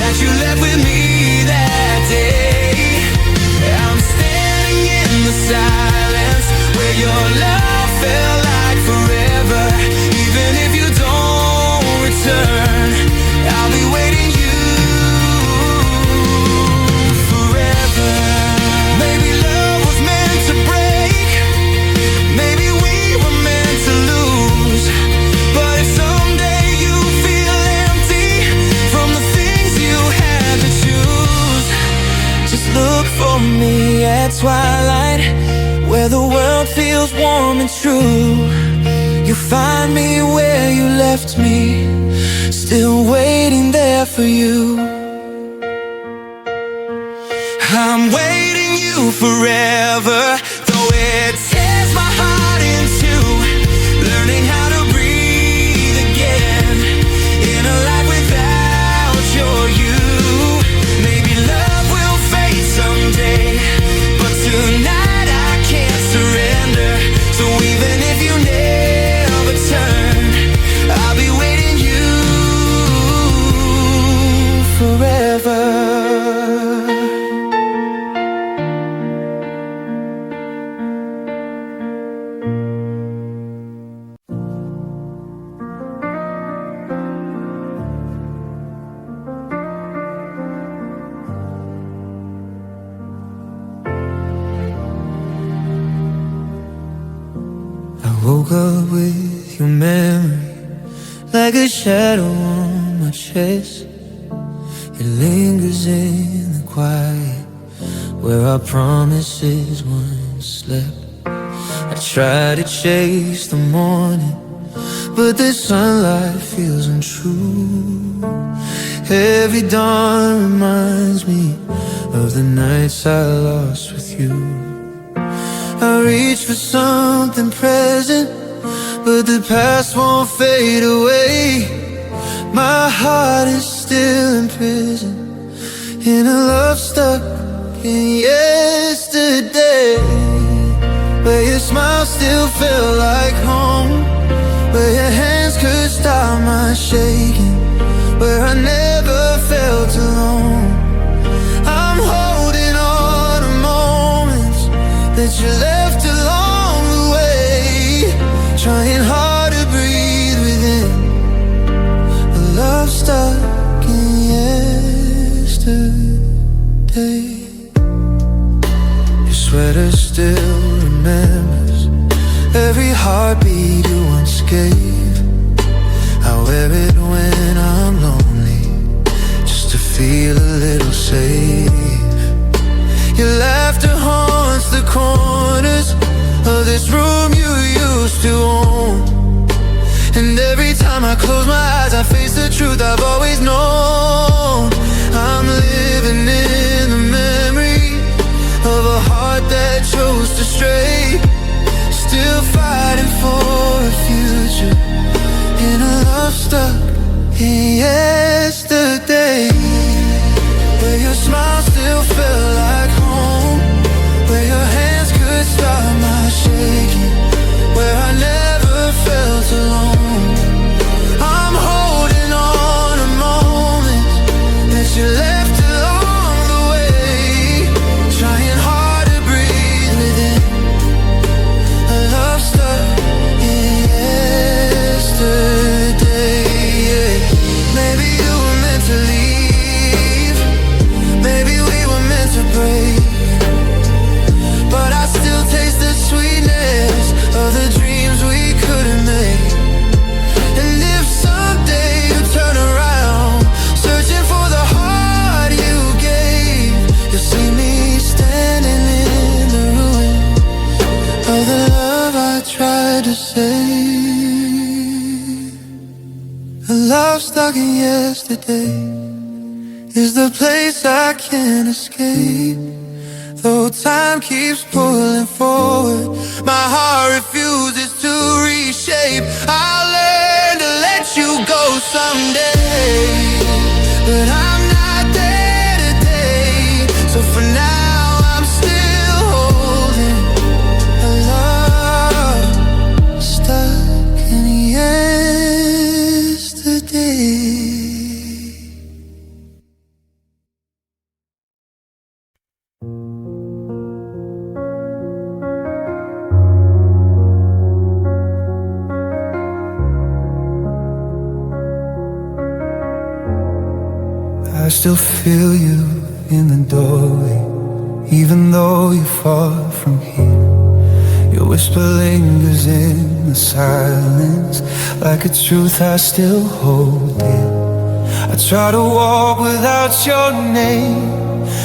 S1: that you left with me that day. I'm standing in the silence where your love felt like forever. Even if you don't return, I'll be waiting you forever. Maybe love was meant to break, maybe we were meant to lose. But if someday you feel empty from the things you had to choose, just look for me at twilight, where the world feels warm and true. You'll find me where you left me, still waiting there for you. I'm waiting you forever, though it tears my heart in two. Learning how to breathe again in a life without your you. Maybe love will fade someday, but tonight I can't surrender. So even if you never turn, I'll be waiting you forever. I woke up with your memory like a shadow on my chest. It lingers in the quiet where our promises once slept. I try to chase the morning, but the sunlight feels untrue. Every dawn reminds me of the nights I lost with you. I reach for something present, but the past won't fade away. My heart is still in prison, in a love stuck in yesterday, where your smile still felt like home, where your hands could stop my shaking, where I never felt alone. I'm holding on to moments that you left along the way, trying hard to breathe within a love stuck in yesterday. Your sweater still remembers every heartbeat you once gave. I wear it when I'm lonely, just to feel a little safe. Your laughter haunts the corners of this room you used to own, and every time I close my eyes I face the truth I've always known. I'm living in the memory of a heart that chose to stray, still fighting for a future in a love stuck in yesterday, where your smile still felt like home, where your hands could stop my shaking, where I never felt alone. I'm holding on to moments that you left along the way, trying hard to breathe within a love stuck in yesterday. Yeah. Maybe you were meant to leave, maybe we were to say. A love stuck in yesterday is the place I can't escape. Though time keeps pulling forward, my heart refuses to reshape. I'll learn to let you go someday, but I'm not there today. So for now I'm still holding a love stuck in yesterday. I still feel you in the doorway, even though you're far from here. Your whisper lingers in the silence, like a truth I still hold dear. I try to walk without your name,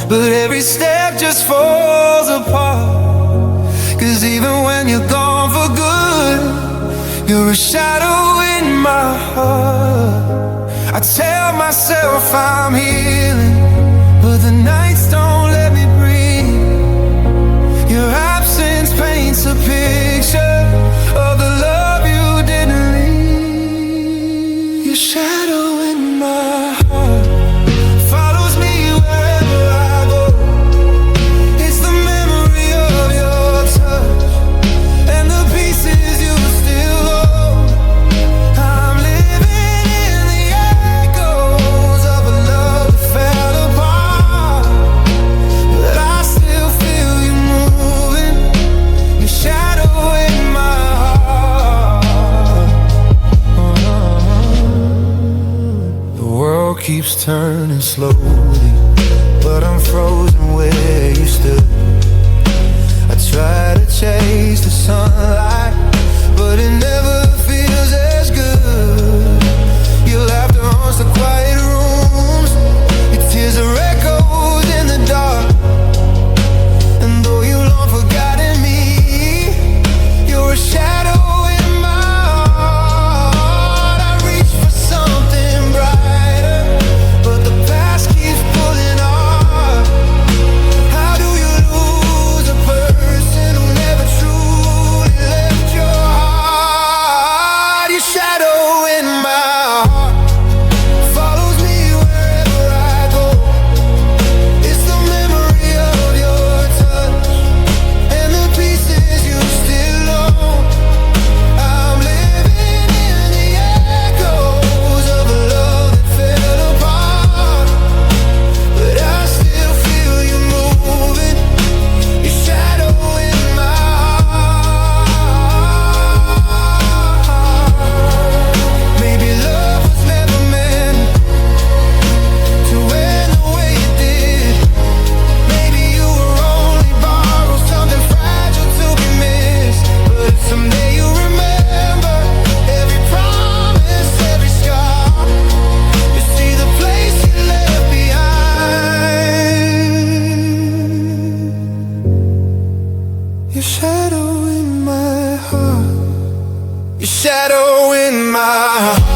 S1: but every step just falls apart. 'Cause even when you're gone for good, you're a shadow in my heart. I tell myself I'm healing, but the nights don't let me breathe. Your absence paints a picture of the love you didn't leave. Your shadow in my heart follows me wherever I go. It's the memory of your touch and the pieces you still own. I'm living in the echoes of a love that fell apart, but I still feel you moving, your shadow in my heart. The world keeps turning slowly, but I'm frozen where you stood. I try to chase the sunlight, but it never feels as good. Your laughter haunts the quiet rooms, your tears are echoes in the dark. And though you long forgotten me, you're a shadow in my heart. I reach for something brighter, but the past keeps pulling hard. How do you lose a person who never truly left your heart? Your shadow in my heart follows me wherever I go. It's the memory of your touch and the pieces you still own. I'm living in the echoes of a love that fell apart, but I still feel you moving, your shadow in my heart. Maybe love was never meant to end the way it did. Maybe you were only borrowed, something fragile to be missed. But if someday you remember every promise, every scar, you see the place you left behind. Your shadow in my heart, your shadow in my heart.